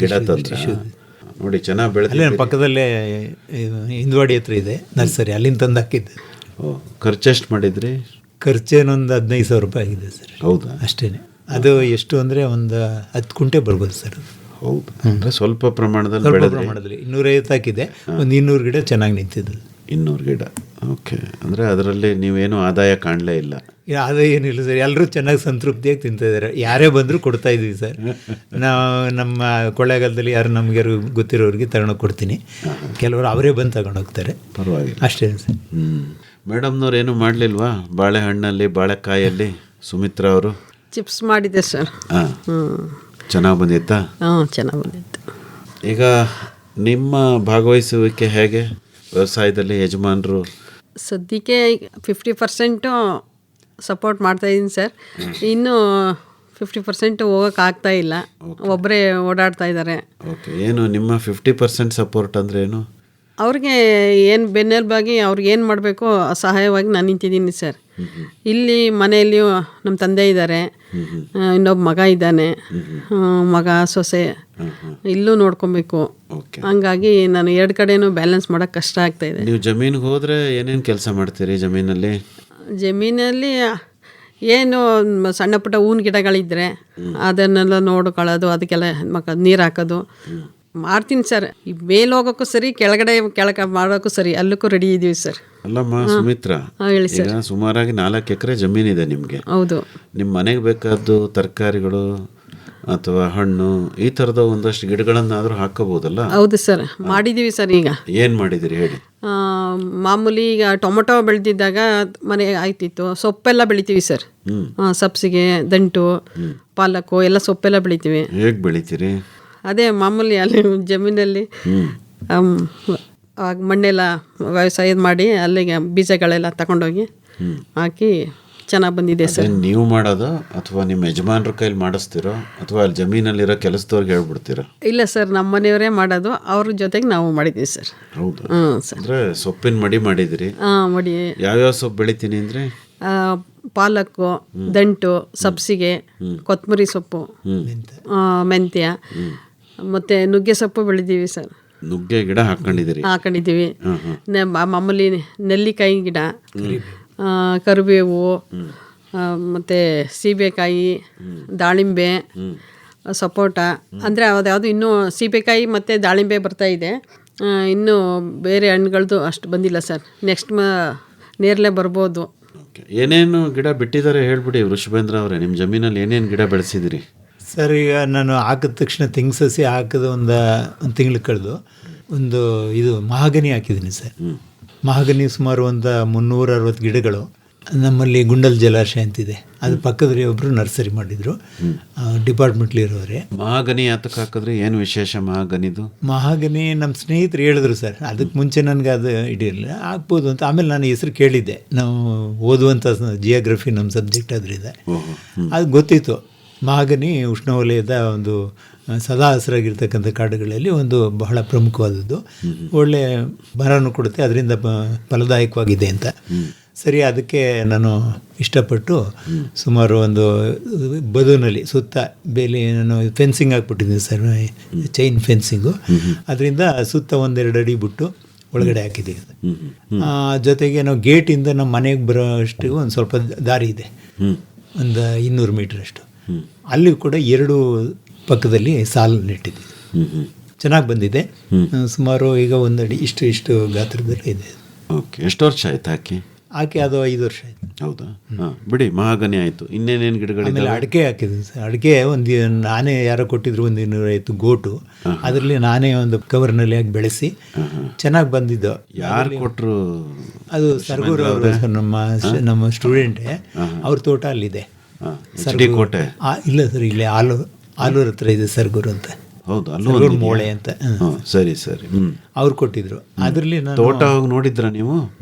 ಗಿಡ ತಂದ್ರೆ ನೋಡಿ ಚೆನ್ನಾಗಿ ಬೆಳೆದ. ಅಲ್ಲೇ ಪಕ್ಕದಲ್ಲೇ ಹಿಂದ್ವಾಡಿ ಹತ್ರ ಇದೆ ನರ್ಸರಿ, ಅಲ್ಲಿಂದ ತಂದು ಹಾಕಿದ್ದೆ. ಖರ್ಚೆಷ್ಟು ಮಾಡಿದ್ರಿ? ಖರ್ಚೇನೊಂದು 15,000 ರೂಪಾಯಿ ಆಗಿದೆ ಸರ್. ಹೌದಾ? ಅಷ್ಟೇ. ಅದು ಎಷ್ಟು ಅಂದರೆ ಒಂದು 10 ಕುಂಟೆ ಬರ್ಬೋದು ಸರ್. ಹೌದು, ಅಂದರೆ ಸ್ವಲ್ಪ ಪ್ರಮಾಣದಲ್ಲಿ 250 ಹಾಕಿದೆ. ಒಂದು 200 ಗಿಡ ಚೆನ್ನಾಗಿ ನಿಂತಿದ್ದು. 200 ಗಿಡ. ಓಕೆ. ಅಂದರೆ ಅದರಲ್ಲಿ ನೀವೇನು ಆದಾಯ ಕಾಣಲೇ ಇಲ್ಲ? ಆದಾಯ ಏನಿಲ್ಲ ಸರ್. ಎಲ್ಲರೂ ಚೆನ್ನಾಗಿ ಸಂತೃಪ್ತಿಯಾಗಿ ತಿಂತಾಯಿದ್ದಾರೆ. ಯಾರೇ ಬಂದರೂ ಕೊಡ್ತಾ ಇದ್ದೀವಿ ಸರ್. ನಾವು ನಮ್ಮ ಕೊಳ್ಳೇಗಾಲದಲ್ಲಿ ಯಾರು ಗೊತ್ತಿರೋರಿಗೆ ತಗೊಂಡೋಗಿ ಕೊಡ್ತೀನಿ. ಕೆಲವರು ಅವರೇ ಬಂದು ತಗೊಂಡೋಗ್ತಾರೆ. ಪರವಾಗಿಲ್ಲ, ಅಷ್ಟೇ ಸರ್. ಮೇಡಮ್ನವ್ರು ಏನು ಮಾಡಲಿಲ್ವಾ ಬಾಳೆಹಣ್ಣಲ್ಲಿ, ಬಾಳೆಕಾಯಲ್ಲಿ? ಸುಮಿತ್ರಾ ಅವರು ಚಿಪ್ಸ್ ಮಾಡಿದೆ ಸರ್. ಚೆನ್ನಾಗಿ ಬಂದಿತ್ತಾ? ಚೆನ್ನಾಗಿ ಬಂದಿತ್ತು. ಈಗ ನಿಮ್ಮ ಭಾಗವಹಿಸುವಿಕೆ ಹೇಗೆ ವ್ಯವಸಾಯದಲ್ಲಿ? ಯಜಮಾನರು ಸದ್ಯಕ್ಕೆ 50% ಸಪೋರ್ಟ್ ಮಾಡ್ತಾಯಿದ್ದೀನಿ ಸರ್. ಇನ್ನೂ 50% ಹೋಗೋಕ್ಕಾಗ್ತಾ ಇಲ್ಲ. ಒಬ್ಬರೇ ಓಡಾಡ್ತಾ ಇದ್ದಾರೆ. ಓಕೆ. ಏನು ನಿಮ್ಮ 50% ಸಪೋರ್ಟ್ ಅಂದರೆ ಏನು? ಅವ್ರಿಗೆ ಏನು ಬೆನ್ನೆಲುಬಾಗಿ ಅವ್ರಿಗೆ ಏನು ಮಾಡಬೇಕು ಸಹಾಯವಾಗಿ ನಾನು ನಿಂತಿದ್ದೀನಿ ಸರ್. ಇಲ್ಲಿ ಮನೆಯಲ್ಲಿ ನಮ್ಮ ತಂದೆ ಇದ್ದಾರೆ, ಇನ್ನೊಬ್ಬ ಮಗ ಇದ್ದಾನೆ, ಮಗ ಸೊಸೆ ಇಲ್ಲೂ ನೋಡ್ಕೊಬೇಕು. ಹಂಗಾಗಿ ನಾನು 2 ಕಡೆನೂ ಬ್ಯಾಲೆನ್ಸ್ ಮಾಡೋಕ್ಕೆ ಕಷ್ಟ ಆಗ್ತಾಯಿದೆ. ನೀವು ಜಮೀನಿಗೆ ಹೋದರೆ ಏನೇನು ಕೆಲಸ ಮಾಡ್ತೀರಿ ಜಮೀನಲ್ಲಿ? ಜಮೀನಲ್ಲಿ ಏನು ಸಣ್ಣ ಪುಟ್ಟ ಹೂವಿನ ಗಿಡಗಳಿದ್ದರೆ ಅದನ್ನೆಲ್ಲ ನೋಡ್ಕೊಳ್ಳೋದು, ಅದಕ್ಕೆಲ್ಲ ನೀರು ಹಾಕೋದು ಮಾಡ್ತೀನಿ ಸರ್. ಮೇಲೆ ಹೋಗೋಕ್ಕೂ ಸರಿ, ಕೆಳಗಡೆ ಮಾಡೋಕ್ಕೂ ಸರಿ, ಅಲ್ಲಕ್ಕೂ ರೆಡಿ ಇದ್ದೀವಿ ಸರ್. ಅಲ್ಲಮ್ಮ ಸುಮಿತ್ರಾ, ಹೇಳಿ ಸರ್. ಈಗ ಸುಮಾರಾಗಿ 4 ಎಕರೆ ಜಮೀನಿದೆ ನಿಮಗೆ. ಹೌದು. ನಿಮ್ಮ ಮನೆಗೆ ಬೇಕಾದ್ದು ತರಕಾರಿಗಳು ಅಥವಾ ಹಣ್ಣು ಈ ಥರದ ಒಂದಷ್ಟು ಗಿಡಗಳನ್ನಾದರೂ ಹಾಕೋಬೋದಲ್ಲ? ಹೌದು ಸರ್, ಮಾಡಿದ್ದೀವಿ ಸರ್. ಈಗ ಏನು ಮಾಡಿದಿರಿ ಹೇಳಿ? ಮಾಮೂಲಿ ಈಗ ಟೊಮೊಟೊ ಬೆಳೆದಿದ್ದಾಗ ಮನೆ ಆಯ್ತಿತ್ತು. ಸೊಪ್ಪೆಲ್ಲ ಬೆಳಿತೀವಿ ಸರ್. ಸಬ್ಸಿಗೆ, ದಂಟು, ಪಾಲಕ್ಕು ಎಲ್ಲ ಸೊಪ್ಪೆಲ್ಲ ಬೆಳಿತೀವಿ. ಹೇಗೆ ಬೆಳಿತೀರಿ? ಅದೇ ಮಾಮೂಲಿ ಅಲ್ಲಿ ಜಮೀನಲ್ಲಿ ಆಗ ಮಣ್ಣೆಲ್ಲ ವ್ಯವಸಾಯ ಮಾಡಿ ಅಲ್ಲಿಗೆ ಬೀಜಗಳೆಲ್ಲ ತಗೊಂಡೋಗಿ ಹಾಕಿ ಚೆನ್ನಾಗಿ ಬಂದಿದೆ ಸರ್. ನೀವು ಮಾಡೋದು ಅಥವಾ ನಿಮ್ಮ ಯಜಮಾನ್ರ ಕೈಲಿ ಮಾಡಿಸ್ತೀರೋ ಅಥವಾ ಅಲ್ಲಿ ಜಮೀನಲ್ಲಿರೋ ಕೆಲಸದವ್ರಿಗೆ ಹೇಳ್ಬಿಡ್ತೀರಾ? ಇಲ್ಲ ಸರ್, ನಮ್ಮ ಮನೆಯವರೇ ಮಾಡೋದು, ಅವ್ರ ಜೊತೆಗೆ ನಾವು ಮಾಡಿದ್ದೀವಿ ಸರ್. ಹೌದು. ಸರ್. ಅಂದರೆ ಸೊಪ್ಪಿನ ಮಡಿ ಮಾಡಿದಿರಿ? ಮಡಿ. ಯಾವ್ಯಾವ ಸೊಪ್ಪು ಬೆಳಿತೀನಿ ಅಂದರೆ? ಪಾಲಕ್ಕು, ದಂಟು, ಸಬ್ಸಿಗೆ, ಕೊತ್ತಂಬರಿ ಸೊಪ್ಪು, ಮೆಂತ್ಯ, ಮತ್ತು ನುಗ್ಗೆ ಸೊಪ್ಪು ಬೆಳಿತೀವಿ ಸರ್. ನುಗ್ಗೆ ಗಿಡ ಹಾಕೊಂಡಿದ್ದೀವಿ. ಮಾಮೂಲಿ ನೆಲ್ಲಿಕಾಯಿ ಗಿಡ, ಕರಿಬೇವು, ಮತ್ತು ಸೀಬೆಕಾಯಿ, ದಾಳಿಂಬೆ, ಸಪೋಟ. ಅಂದರೆ ಅದ್ಯಾವುದು ಇನ್ನೂ ಸೀಬೆಕಾಯಿ ಮತ್ತು ದಾಳಿಂಬೆ ಬರ್ತಾಯಿದೆ. ಇನ್ನೂ ಬೇರೆ ಹಣ್ಣುಗಳದ್ದು ಅಷ್ಟು ಬಂದಿಲ್ಲ ಸರ್. ನೆಕ್ಸ್ಟ್ ನೇರಳೆ ಬರ್ಬೋದು. ಏನೇನು ಗಿಡ ಬಿಟ್ಟಿದ್ದಾರೆ ಹೇಳ್ಬಿಡಿ ವೃಷಭೇಂದ್ರ ಅವರೇ. ನಿಮ್ಮ ಜಮೀನಲ್ಲಿ ಏನೇನು ಗಿಡ ಬೆಳೆಸಿದಿರಿ? ಸರ್, ಈಗ ನಾನು ಹಾಕಿದ ತಕ್ಷಣ ತೆಂಗು ಸಸಿ ಹಾಕಿದ ಒಂದು ತಿಂಗಳು ಕಳೆದು ಒಂದು ಇದು ಮಹಾಗನಿ ಹಾಕಿದ್ದೀನಿ ಸರ್. ಮಹಾಗನಿ ಸುಮಾರು ಒಂದು 360 ಗಿಡಗಳು. ನಮ್ಮಲ್ಲಿ ಗುಂಡಲ್ ಜಲಾಶಯ ಅಂತಿದೆ, ಅದು ಪಕ್ಕದಲ್ಲಿ ಒಬ್ಬರು ನರ್ಸರಿ ಮಾಡಿದರು, ಡಿಪಾರ್ಟ್ಮೆಂಟ್ಲಿ ಇರೋರೆ. ಮಹಾಗನಿ ಯಾತಕ್ಕೆ ಹಾಕಿದ್ರಿ? ಏನು ವಿಶೇಷ ಮಹಾಗನಿದು? ಮಹಾಗನಿ ನಮ್ಮ ಸ್ನೇಹಿತರು ಹೇಳಿದ್ರು ಸರ್. ಅದಕ್ಕೆ ಮುಂಚೆ ನನಗೆ ಅದು ಹಿಡಿಯಲಿಲ್ಲ, ಆಗ್ಬೋದು ಅಂತ. ಆಮೇಲೆ ನಾನು ಹೆಸರು ಕೇಳಿದ್ದೆ, ನಾವು ಓದುವಂಥ ಜಿಯೋಗ್ರಫಿ ನಮ್ಮ ಸಬ್ಜೆಕ್ಟ್ ಅದರಿಂದ ಅದು ಗೊತ್ತಿತ್ತು. ಮಹಾಗನಿ ಉಷ್ಣವಲಯದ ಒಂದು ಸದಾ ಹಸಿರಾಗಿರ್ತಕ್ಕಂಥ ಕಾಡುಗಳಲ್ಲಿ ಒಂದು ಬಹಳ ಪ್ರಮುಖವಾದದ್ದು, ಒಳ್ಳೆ ಮರವನ್ನು ಕೊಡುತ್ತೆ, ಅದರಿಂದ ಫಲದಾಯಕವಾಗಿದೆ ಅಂತ. ಸರಿ, ಅದಕ್ಕೆ ನಾನು ಇಷ್ಟಪಟ್ಟು ಸುಮಾರು ಒಂದು ಬದುನಲ್ಲಿ ಸುತ್ತ ಬೇಲಿ ನಾನು ಫೆನ್ಸಿಂಗ್ ಹಾಕ್ಬಿಟ್ಟಿದ್ದೀನಿ ಸರ್, ಚೈನ್ ಫೆನ್ಸಿಂಗು. ಅದರಿಂದ ಸುತ್ತ 1-2 ಅಡಿ ಬಿಟ್ಟು ಒಳಗಡೆ ಹಾಕಿದ್ದೀವಿ. ಜೊತೆಗೆ ನಾವು ಗೇಟಿಂದ ನಮ್ಮ ಮನೆಗೆ ಬರೋ ಅಷ್ಟು ಒಂದು ಸ್ವಲ್ಪ ದಾರಿ ಇದೆ, ಒಂದು 200 ಮೀಟ್ರ್ ಅಷ್ಟು. ಅಲ್ಲಿ ಕೂಡ 2 ಪಕ್ಕದಲ್ಲಿ ಸಾಲು ನೆಟ್ಟಿದ್ದೀವಿ. ಚೆನ್ನಾಗಿ ಬಂದಿದೆ. ಸುಮಾರು ಈಗ 1 ಅಡಿ ಇಷ್ಟು ಗಾತ್ರದಲ್ಲಿ ಇದೆ. ಓಕೆ. ಎಷ್ಟು ವರ್ಷ ಆಯ್ತು ಹಾಕಿ? ಅದು 5 ವರ್ಷ ಆಯಿತು. ಹೌದಾ? ಬಿಡಿ, ಮಹಾಗನಿ ಆಯಿತು. ಇನ್ನೇನೇನು ಗಿಡಗಳು? ಆಮೇಲೆ ಅಡಿಕೆ ಹಾಕಿದ್ದೀನಿ ಸರ್. ಅಡಿಕೆ ನಾನೇ ಯಾರೋ ಕೊಟ್ಟಿದ್ರು, ಒಂದು 250 ಗೋಟು. ಅದರಲ್ಲಿ ನಾನೇ ಒಂದು ಕವರ್ನಲ್ಲಿ ಹಾಕಿ ಬೆಳೆಸಿ ಚೆನ್ನಾಗಿ ಬಂದಿದ್ದು. ಯಾರು ಕೊಟ್ಟರು? ಅದು ಸರ್ಗೂರು ಅವರು, ನಮ್ಮ ಸ್ಟೂಡೆಂಟೇ. ಅವ್ರ ತೋಟ ಅಲ್ಲಿದೆ. ಕೋಟೆ? ಇಲ್ಲ ಸರ್, ಇಲ್ಲಿ ಆಲೂರು ಹತ್ರ ಇದೆ ಸರ್ಗೂರು ಅಂತ. ಹೌದು, ಸರ್ಗೂರು ಮೋಳೆ ಅಂತ. ಸರಿ. ಅವ್ರು ಕೊಟ್ಟಿದ್ರು. ಅದರಲ್ಲಿ ನಾನು ತೋಟ ಹೋಗಿ ನೋಡಿದ್ರ ನೀವು?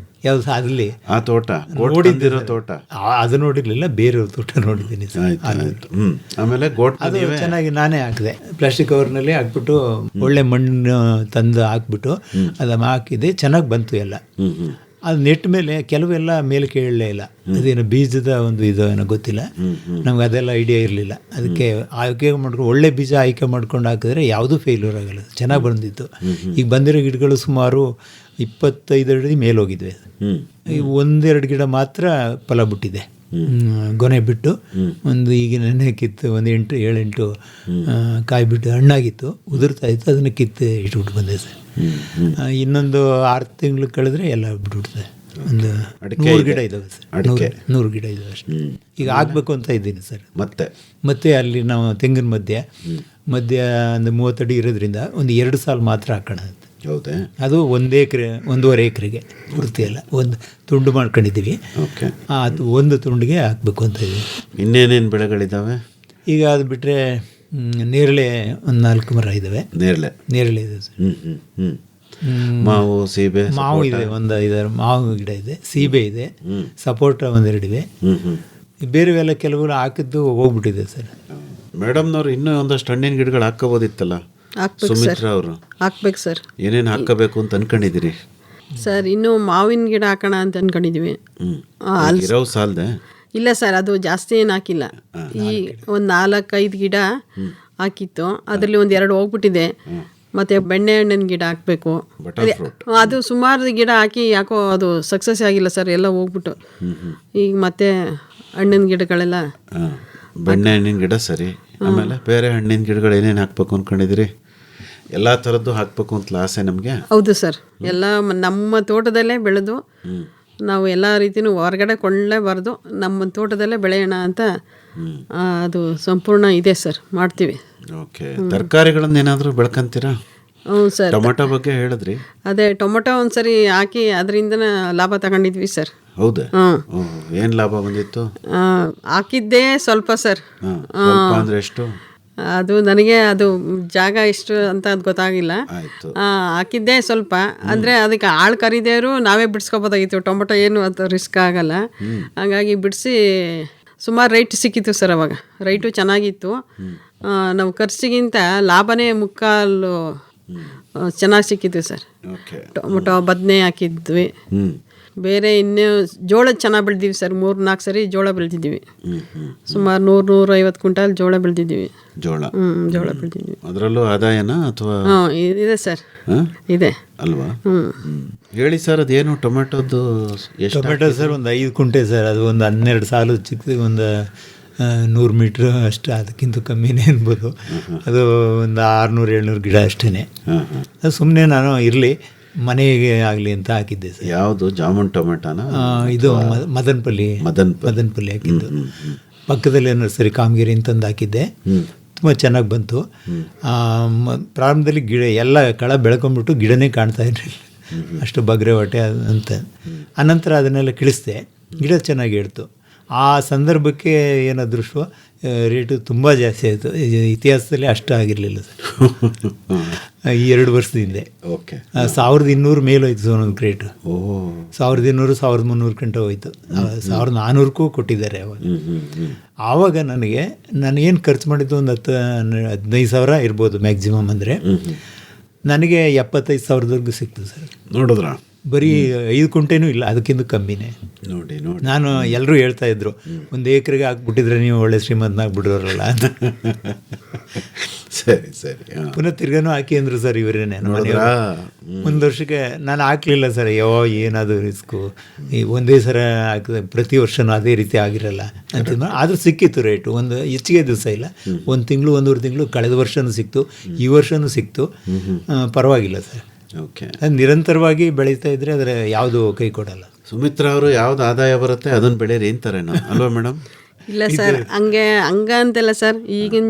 ಯಾವ್ದು ಅದರಲ್ಲಿ? ಆ ತೋಟ ನೋಡಿದ್ದಿರೋ ತೋಟ? ಅದು ನೋಡಿರ್ಲಿಲ್ಲ, ಬೇರೆಯವ್ರ ತೋಟ ನೋಡಿದ್ದೀನಿ ಸರ್. ಆಮೇಲೆ ಗೋಟ್ ಅದು ಚೆನ್ನಾಗಿ ನಾನೇ ಹಾಕಿದೆ. ಪ್ಲಾಸ್ಟಿಕ್ ಕವರ್ನಲ್ಲಿ ಹಾಕ್ಬಿಟ್ಟು ಒಳ್ಳೆ ಮಣ್ಣು ತಂದು ಹಾಕ್ಬಿಟ್ಟು ಅದನ್ನು ಹಾಕಿದೆ. ಚೆನ್ನಾಗಿ ಬಂತು ಎಲ್ಲ. ಅದು ನೆಟ್ಟ ಮೇಲೆ ಕೆಲವೆಲ್ಲ ಮೇಲೆ ಕೇಳಲೇ ಇಲ್ಲ. ಅದೇನು ಬೀಜದ ಒಂದು ಇದು ಏನೋ ಗೊತ್ತಿಲ್ಲ ನಮ್ಗೆ, ಅದೆಲ್ಲ ಐಡಿಯಾ ಇರಲಿಲ್ಲ. ಅದಕ್ಕೆ ಆಯ್ಕೆ ಮಾಡ್ಕೊಂಡು ಒಳ್ಳೆ ಬೀಜ ಆಯ್ಕೆ ಮಾಡ್ಕೊಂಡು ಹಾಕಿದ್ರೆ ಯಾವುದೂ ಫೇಲ್ಯೂರ್ ಆಗಲ್ಲ, ಚೆನ್ನಾಗಿ ಬಂದಿತ್ತು. ಈಗ ಬಂದಿರೋ ಗಿಡಗಳು ಸುಮಾರು 25 ಅಡಿ ಮೇಲೆ ಹೋಗಿದ್ವಿ. ಈ 1-2 ಗಿಡ ಮಾತ್ರ ಫಲ ಬಿಟ್ಟಿದೆ, ಗೊನೆ ಬಿಟ್ಟು. ಒಂದು ಈಗ ನೆನೆ ಕಿತ್ತು ಒಂದು 8-7 ಕಾಯಿ ಬಿಟ್ಟು ಹಣ್ಣಾಗಿತ್ತು, ಉದುರ್ತಾ ಇತ್ತು. ಅದನ್ನು ಕಿತ್ತು ಇಟ್ಬಿಟ್ಟು ಬಂದೆ ಸರ್. ಇನ್ನೊಂದು 6 ತಿಂಗಳು ಕಳೆದ್ರೆ ಎಲ್ಲ ಬಿಟ್ಬಿಡ್ತದೆ. ಒಂದು 100 ಗಿಡ ಇದ್ದಾವೆ ಸರ್. 100 ಗಿಡ ಇದ್ದಾವೆ ಅಷ್ಟೇ. ಈಗ ಆಗಬೇಕು ಅಂತ ಇದ್ದೀನಿ ಸರ್. ಮತ್ತೆ ಅಲ್ಲಿ ನಾವು ತೆಂಗಿನ ಮಧ್ಯ ಒಂದು 30 ಅಡಿ ಇರೋದ್ರಿಂದ ಒಂದು 2 ಸಾಲು ಮಾತ್ರ ಹಾಕೋಣ ಅಂತ. ಹೌದೇ? ಅದು 1 ಎಕರೆ 1.5 ಎಕರೆಗೆ ಪೂರ್ತಿ ಅಲ್ಲ, ಒಂದು ತುಂಡು ಮಾಡ್ಕೊಂಡಿದ್ದೀವಿ. ಅದು ಒಂದು ತುಂಡಿಗೆ ಹಾಕಬೇಕು ಅಂತ ಇದ್ದೀವಿ. ಇನ್ನೇನೇನು ಬೆಳೆಗಳಿದ್ದಾವೆ ಈಗ? ಅದು ಬಿಟ್ಟರೆ ನೇರಳೆ ಒಂದು 4 ಮರ ಇದ್ದಾವೆ. ನೇರಳೆ ಇದೆ ಸರ್. ಮಾವು, ಸೀಬೆ? ಮಾವು ಇದೆ, ಒಂದು 5 ಮಾವು ಗಿಡ ಇದೆ. ಸೀಬೆ ಇದೆ, ಸಪೋಟ 1-2 ಇವೆ. ಬೇರೆವೆಲ್ಲ ಕೆಲವರು ಹಾಕಿದ್ದು ಹೋಗ್ಬಿಟ್ಟಿದೆ ಸರ್. ಮೇಡಮ್ನವ್ರು ಇನ್ನೂ ಒಂದಷ್ಟು ಹಣ್ಣಿನ ಗಿಡಗಳು ಹಾಕೋಬೋದಿತ್ತಲ್ಲ ಸುಮಿತ್ರಾ ಅವರು? ಹಾಕ್ಬೇಕು ಸರ್. ಏನೇನು ಹಾಕಬೇಕು ಅಂತ ಅನ್ಕೊಂಡಿದ್ದೀರಿ ಸರ್? ಇನ್ನೂ ಮಾವಿನ ಗಿಡ ಹಾಕೋಣ ಅಂತ ಅನ್ಕೊಂಡಿದ್ದೀವಿ. ಸಾಲದೆ? ಇಲ್ಲ ಸರ್, ಅದು ಜಾಸ್ತಿ ಏನು ಹಾಕಿಲ್ಲ. ಈ ಒಂದು 4-5 ಗಿಡ ಹಾಕಿತ್ತು, ಅದರಲ್ಲಿ 1-2 ಹೋಗ್ಬಿಟ್ಟಿದೆ. ಮತ್ತು ಬೆಣ್ಣೆಹಣ್ಣಿನ ಗಿಡ ಹಾಕಬೇಕು. ಅದು ಸುಮಾರು ಗಿಡ ಹಾಕಿ ಯಾಕೋ ಅದು ಸಕ್ಸಸ್ ಆಗಿಲ್ಲ ಸರ್, ಎಲ್ಲ ಹೋಗ್ಬಿಟ್ಟು. ಈಗ ಮತ್ತೆ ಹಣ್ಣಿನ ಗಿಡಗಳೆಲ್ಲ. ಬೆಣ್ಣೆ ಹಣ್ಣಿನ ಗಿಡ ಸರಿ. ಆಮೇಲೆ ಬೇರೆ ಹಣ್ಣಿನ ಗಿಡಗಳು ಏನೇನು ಹಾಕ್ಬೇಕು ಅಂದ್ಕೊಂಡಿದ್ದೀರಿ? ಎಲ್ಲ ಥರದ್ದು ಹಾಕಬೇಕು ಅಂತ ಆಸೆ ನಮಗೆ. ಹೌದು ಸರ್, ಎಲ್ಲ ನಮ್ಮ ತೋಟದಲ್ಲೇ ಬೆಳೆದು ನಾವು ಎಲ್ಲ ರೀತಿಯೂ ಹೊರಗಡೆ ಕೊಳ್ಳೇಬಾರ್ದು, ನಮ್ಮ ತೋಟದಲ್ಲೇ ಬೆಳೆಯೋಣ ಅಂತ ಅದು ಸಂಪೂರ್ಣ ಇದೆ ಸರ್, ಮಾಡ್ತೀವಿ. ಓಕೆ. ತರಕಾರಿಗಳನ್ನ ಏನಾದರೂ ಬೆಳ್ಕೊಂತೀರಾ? ಹ್ಞೂ ಸರ್. ಟೊಮೆಟೊ ಬಗ್ಗೆ ಹೇಳಿದ್ರಿ. ಅದೇ ಟೊಮೊಟೊ ಒಂದ್ಸರಿ ಹಾಕಿ ಅದರಿಂದನೇ ಲಾಭ ತಗೊಂಡಿದ್ವಿ ಸರ್. ಹೌದಾ? ಹ್ಞೂ. ಏನು ಲಾಭ ಬಂದಿತ್ತು? ಹಾಕಿದ್ದೇ ಸ್ವಲ್ಪ ಸರ್. ಸ್ವಲ್ಪ ಅಂದರೆ ಎಷ್ಟು? ಅದು ನನಗೆ ಅದು ಜಾಗ ಎಷ್ಟು ಅಂತ ಅದು ಗೊತ್ತಾಗಿಲ್ಲ. ಆಯಿತು. ಹಾಕಿದ್ದೇ ಸ್ವಲ್ಪ, ಅಂದರೆ ಅದಕ್ಕೆ ಆಳು ಕರಿದೇವರು ನಾವೇ ಬಿಡಿಸ್ಕೊಬೋದಾಗಿತ್ತು. ಟೊಮೊಟೊ ಏನು ಅದು ರಿಸ್ಕ್ ಆಗಲ್ಲ, ಹಾಗಾಗಿ ಬಿಡಿಸಿ ಸುಮಾರು ರೈಟ್ ಸಿಕ್ಕಿತ್ತು ಸರ್. ಅವಾಗ ರೈಟು ಚೆನ್ನಾಗಿತ್ತು. ನಾವು ಖರ್ಚಿಗಿಂತ ಲಾಭನೇ ಮುಕ್ಕಾಲು ಚೆನ್ನಾಗಿ ಸಿಕ್ಕಿತ್ತು ಸರ್. ಓಕೆ. ಟೊಮೊಟೊ ಬದನೆ ಹಾಕಿದ್ವಿ. ಹ್ಞೂ. ಬೇರೆ ಇನ್ನೂ ಜೋಳ ಚೆನ್ನಾಗಿ ಬೆಳೆದಿವಿ ಸರ್. 3-4 ಸರಿ ಜೋಳ ಬೆಳೆದಿದ್ದೀವಿ. ಸುಮಾರು 100-150 ಕ್ವಿಂಟಾಲ್ ಜೋಳ ಬೆಳೆದಿದ್ದೀವಿ. ಜೋಳ? ಜೋಳ ಬೆಳೆದಿದ್ದೀವಿ. ಅದರಲ್ಲೂ ಆದಾಯನಾ ಅಥವಾ? ಇದೆ ಸರ್, ಇದೆ ಅಲ್ವಾ? ಹೇಳಿ ಸರ್, ಅದೇನು ಟೊಮೆಟೊದ್ದು ಎಷ್ಟು? ಟೊಮೆಟೊ ಸರ್ ಒಂದು 5 ಕುಂಟೆ ಸರ್. ಅದು ಒಂದು 12 ಸಾಲು ಚಿಕ್ಕದು, ಒಂದು 100 ಮೀಟ್ರ್ ಅಷ್ಟು, ಅದಕ್ಕಿಂತ ಕಮ್ಮಿನೇ ಅನ್ಬೋದು. ಅದು ಒಂದು 600-700 ಗಿಡ ಅಷ್ಟೇ. ಅದು ಸುಮ್ಮನೆ ನಾನು ಇರಲಿ ಮನೆಗೆ ಆಗಲಿ ಅಂತ ಹಾಕಿದ್ದೆ ಸರ್. ಯಾವುದು, ಜಾಮೂನ್ ಟೊಮೆಟೊನಾ? ಇದು ಮದನಪಲ್ಲಿ ಹಾಕಿದ್ದು. ಪಕ್ಕದಲ್ಲಿ ನರ್ಸರಿ ಕಾಮಗಿರಿ ಅಂತಂದು ಹಾಕಿದ್ದೆ. ತುಂಬ ಚೆನ್ನಾಗಿ ಬಂತು. ಪ್ರಾರಂಭದಲ್ಲಿ ಗಿಡ ಎಲ್ಲ ಕಳ ಬೆಳ್ಕೊಂಬಿಟ್ಟು ಗಿಡನೇ ಕಾಣ್ತಾ ಇರಲಿಲ್ಲ, ಅಷ್ಟು ಬಗ್ರೆ ಹೊಟ್ಟೆ ಅಂತ. ಆನಂತರ ಅದನ್ನೆಲ್ಲ ಕಿಳಿಸ್ದೆ, ಗಿಡ ಚೆನ್ನಾಗಿ ಹೇಳ್ತು. ಆ ಸಂದರ್ಭಕ್ಕೆ ಏನು ಅದೃಷ್ಟ, ರೇಟು ತುಂಬ ಜಾಸ್ತಿ ಆಯಿತು. ಇತಿಹಾಸದಲ್ಲಿ ಅಷ್ಟು ಆಗಿರಲಿಲ್ಲ ಸರ್. ಈ 2 ವರ್ಷದ ಹಿಂದೆ. ಓಕೆ. 1200 ಮೇಲೆ ಹೋಯ್ತು ಸರ್ ಒಂದೊಂದು ಕ್ರೇಟು. 1200-1300 ಗಂಟೆ ಹೋಯ್ತು. 1400ಕ್ಕೂ ಕೊಟ್ಟಿದ್ದಾರೆ ಅವಾಗ. ಆವಾಗ ನಾನೇನು ಖರ್ಚು ಮಾಡಿದ್ದು ಒಂದು 10-15 ಸಾವಿರ ಇರ್ಬೋದು ಮ್ಯಾಕ್ಸಿಮಮ್. ಅಂದರೆ ನನಗೆ 75,000ವರೆಗೂ ಸಿಕ್ತು ಸರ್. ನೋಡಿದ್ರಾ? ಬರೀ 5 ಕುಂಟೆನೂ ಇಲ್ಲ, ಅದಕ್ಕಿಂತ ಕಮ್ಮಿನೇ. ನೋಡಿ. ನಾನು ಎಲ್ಲರೂ ಹೇಳ್ತಾ ಇದ್ರು, 1 ಎಕರೆಗೆ ಹಾಕ್ಬಿಟ್ಟಿದ್ರೆ ನೀವು ಒಳ್ಳೆ ಶ್ರೀಮಂತನಾಗ್ಬಿಡೋರಲ್ಲ ಅಂತ. ಸರಿ. ಪುನಃ ತಿರ್ಗಾನು ಹಾಕಿ ಅಂದರು ಸರ್ ಇವರೇನೆ. ಒಂದು ವರ್ಷಕ್ಕೆ ನಾನು ಹಾಕಲಿಲ್ಲ ಸರ್. ಏನಾದರೂ ರಿಸ್ಕು, ಈ ಒಂದೇ ಸರ ಹಾಕಿದೆ, ಪ್ರತಿ ವರ್ಷವೂ ಅದೇ ರೀತಿ ಆಗಿರಲ್ಲ ಅಂತ. ಆದರೂ ಸಿಕ್ಕಿತ್ತು ರೇಟು, ಒಂದು ಹೆಚ್ಚಿಗೆ ದಿವಸ ಇಲ್ಲ, 1 ತಿಂಗಳು 1.5 ತಿಂಗಳು. ಕಳೆದ ವರ್ಷವೂ ಸಿಕ್ತು, ಈ ವರ್ಷವೂ ಸಿಕ್ತು, ಪರವಾಗಿಲ್ಲ ಸರ್. ಓಕೆ. ನಿರಂತರವಾಗಿ ಬೆಳೀತಾ ಇದ್ರೆ ಅದರ ಯಾವುದು ಕೈ ಕೊಡಲ್ಲ. ಸುಮಿತ್ರಾ ಅವರು ಯಾವ್ದು ಆದಾಯ ಬರುತ್ತೆ ಅದನ್ನು ಬೆಳೀರಿ ಅಂತಾರೇನೋ, ಅಲ್ವಾ ಮೇಡಮ್? ಇಲ್ಲ ಸರ್, ಹಂಗ ಅಂತೆಲ್ಲ ಸರ್. ಈಗಿನ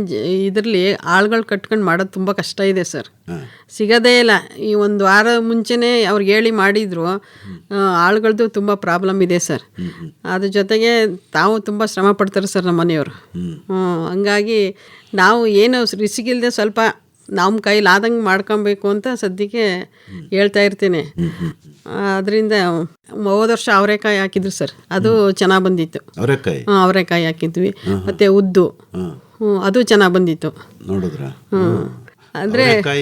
ಇದರಲ್ಲಿ ಆಳುಗಳು ಕಟ್ಕೊಂಡು ಮಾಡೋದು ತುಂಬ ಕಷ್ಟ ಇದೆ ಸರ್, ಸಿಗೋದೇ ಇಲ್ಲ. ಈ 1 ವಾರ ಮುಂಚೆನೇ ಅವ್ರಿಗೆ ಹೇಳಿ ಮಾಡಿದ್ರು. ಆಳುಗಳದ್ದು ತುಂಬ ಪ್ರಾಬ್ಲಮ್ ಇದೆ ಸರ್. ಅದ್ರ ಜೊತೆಗೆ ತಾವು ತುಂಬ ಶ್ರಮ ಪಡ್ತಾರೆ ಸರ್ ನಮ್ಮ ಮನೆಯವರು. ಹಂಗಾಗಿ ನಾವು ಏನು ರಿಸ್ಕ್ ಇಲ್ಲದೆ ಸ್ವಲ್ಪ ನಮ್ಮ ಕೈಲಾದಂಗೆ ಮಾಡ್ಕೊಬೇಕು ಅಂತ ಸದ್ಯಕ್ಕೆ ಹೇಳ್ತಾ ಇರ್ತೀನಿ. ಅದರಿಂದ ಹೋದ ವರ್ಷ ಅವರೆಕಾಯಿ ಹಾಕಿದ್ರು ಸರ್, ಅದು ಚೆನ್ನಾಗಿ ಬಂದಿತ್ತು. ಅವರೆಕಾಯಿ ಹಾಕಿದ್ವಿ, ಮತ್ತು ಉದ್ದು, ಅದು ಚೆನ್ನಾಗಿ ಬಂದಿತ್ತು. ನೋಡಿದ್ರಾ?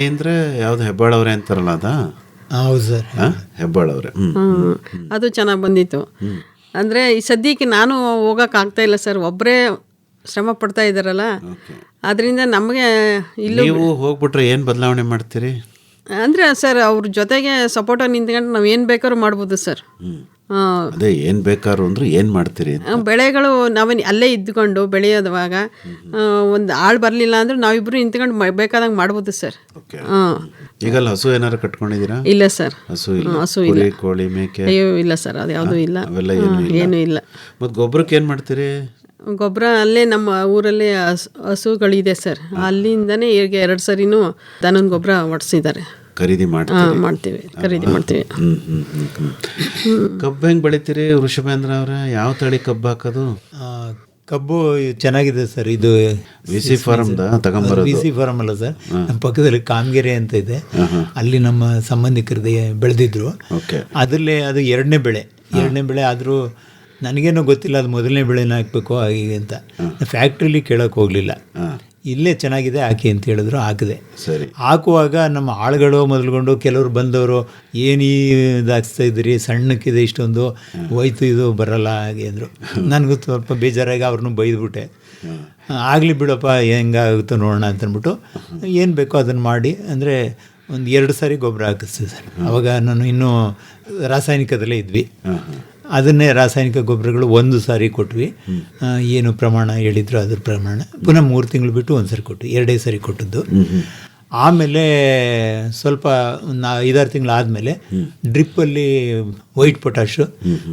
ಅಂದರೆ ಯಾವ್ದು ಹೆಬ್ಬಾಳವ್ರೆ ಅಂತಾರಲ್ಲ, ಅದ? ಹೌದು ಸರ್, ಹೆಬ್ಬಾಳವ್ರೆ. ಅದು ಚೆನ್ನಾಗಿ ಬಂದಿತ್ತು. ಅಂದರೆ ಈ ಸದ್ಯಕ್ಕೆ ನಾನು ಹೋಗೋಕ್ಕಾಗ್ತಾ ಇಲ್ಲ ಸರ್, ಒಬ್ಬರೇ ಶ್ರಮ ಪಡ್ತಾ ಇದ್ದಾರಲ್ಲ, ಅದರಿಂದ ನಮಗೆ ಇಲ್ಲೂ ನೀವು ಹೋಗ್ಬಿಟ್ರೆ ಏನು ಬದಲಾವಣೆ ಮಾಡ್ತೀರಿ? ಅಂದರೆ ಸರ್ ಅವ್ರ ಜೊತೆಗೆ ಸಪೋರ್ಟಾಗಿ ನಿಂತ್ಕೊಂಡು ನಾವು ಏನು ಬೇಕಾದ್ರೂ ಮಾಡ್ಬೋದು ಸರ್. ಅದೇ ಏನು ಬೇಕಾದ್ರು ಅಂದ್ರೆ ಏನು ಮಾಡ್ತೀರಿ? ಬೆಳೆಗಳು ನಾವೇ ಅಲ್ಲೇ ಇದ್ದುಕೊಂಡು ಬೆಳೆಯೋದವಾಗ ಒಂದು ಆಳು ಬರಲಿಲ್ಲ ಅಂದ್ರೆ ನಾವಿಬ್ಬರು ನಿಂತ್ಕೊಂಡು ಬೇಕಾದಂಗೆ ಮಾಡ್ಬೋದು ಸರ್. ಈಗಲ್ಲ ಹಸು ಏನಾರು ಕಟ್ಕೊಂಡಿದ್ದೀರಾ? ಇಲ್ಲ ಸರ್, ಹಸು ಇಲ್ಲ. ಕೋಳಿ, ಮೇಕೆ? ಅಯ್ಯೋ ಇಲ್ಲ ಸರ್, ಅದು ಯಾವುದೂ ಇಲ್ಲ, ಏನೂ ಇಲ್ಲ. ಮತ್ತು ಗೊಬ್ಬರಕ್ಕೆ ಏನು ಮಾಡ್ತೀರಿ? ಗೊಬ್ಬರ ಅಲ್ಲೇ ನಮ್ಮ ಊರಲ್ಲಿ ಹಸುಗಳಿದೆ ಸರ್, ಅಲ್ಲಿಂದನೇ ಈಗ 2 ಸರಿನೂ ದನದ ಗೊಬ್ಬರ ಹೊಡ್ಸಿದ್ದಾರೆ. ಖರೀದಿ ಮಾಡ್ತೀವಿ. ಕಬ್ಬು ಹೆಂಗೆ ಬೆಳಿತೀರಿ ವೃಷಭೇಂದ್ರ ಅವರೇ? ಯಾವ ತಳಿ ಕಬ್ಬು ಹಾಕೋದು? ಕಬ್ಬು ಚೆನ್ನಾಗಿದೆ ಸರ್. ಇದು VC ಫಾರಮ್ದ ತಗೊಂಬರೋದು? VC ಫಾರಮ್ ಅಲ್ಲ ಸರ್, ನಮ್ಮ ಪಕ್ಕದಲ್ಲಿ ಕಾಮಗೆರೆ ಅಂತ ಇದೆ, ಅಲ್ಲಿ ನಮ್ಮ ಸಂಬಂಧಿಕರದೇ ಬೆಳೆದಿದ್ರು. ಅದರಲ್ಲೇ ಅದು 2ನೇ ಬೆಳೆ ಆದರೂ ನನಗೇನೋ ಗೊತ್ತಿಲ್ಲ ಅದು 1ನೇ ಬೆಳೆನ ಹಾಕಬೇಕು ಹಾಗೆ ಅಂತ. ಫ್ಯಾಕ್ಟ್ರಿಲಿ ಕೇಳೋಕೆ ಹೋಗಲಿಲ್ಲ, ಇಲ್ಲೇ ಚೆನ್ನಾಗಿದೆ ಹಾಕಿ ಅಂತ ಹೇಳಿದ್ರು, ಹಾಕಿದೆ. ಹಾಕುವಾಗ ನಮ್ಮ ಆಳುಗಳು ಮೊದಲುಗೊಂಡು ಕೆಲವರು ಬಂದವರು, ಏನು ಇದಾಗ್ತಾ ಇದ್ರಿ, ಸಣ್ಣಕ್ಕಿದೆ ಇಷ್ಟೊಂದು, ಹೋಯ್ತು ಇದು ಬರಲ್ಲ ಹಾಗೆ ಅಂದರು. ನನಗೂ ಸ್ವಲ್ಪ ಬೇಜಾರಾಗಿ ಅವ್ರನ್ನೂ ಬೈದ್ಬಿಟ್ಟೆ. ಆಗಲಿ ಬಿಡಪ್ಪ, ಹೆಂಗಾಗುತ್ತೋ ನೋಡೋಣ ಅಂತಂದ್ಬಿಟ್ಟು ಏನು ಬೇಕೋ ಅದನ್ನು ಮಾಡಿ, ಅಂದರೆ ಒಂದು 2 ಸಾರಿ ಗೊಬ್ಬರ ಹಾಕಿಸ್ತೀವಿ ಸರ್. ಆವಾಗ ನಾನು ಇನ್ನೂ ರಾಸಾಯನಿಕದಲ್ಲೇ ಇದ್ವಿ. ಅದನ್ನೇ ರಾಸಾಯನಿಕ ಗೊಬ್ಬರಗಳು 1 ಸಾರಿ ಕೊಟ್ವಿ, ಏನು ಪ್ರಮಾಣ ಹೇಳಿದ್ರು ಅದ್ರ ಪ್ರಮಾಣ. ಪುನಃ 3 ತಿಂಗಳು ಬಿಟ್ಟು 1 ಸಾರಿ ಕೊಟ್ಟು 2 ಸಾರಿ ಕೊಟ್ಟದ್ದು. ಆಮೇಲೆ ಸ್ವಲ್ಪ ಒಂದು 5-6 ತಿಂಗಳಾದಮೇಲೆ ಡ್ರಿಪ್ಪಲ್ಲಿ ವೈಟ್ ಪೊಟ್ಯಾಶು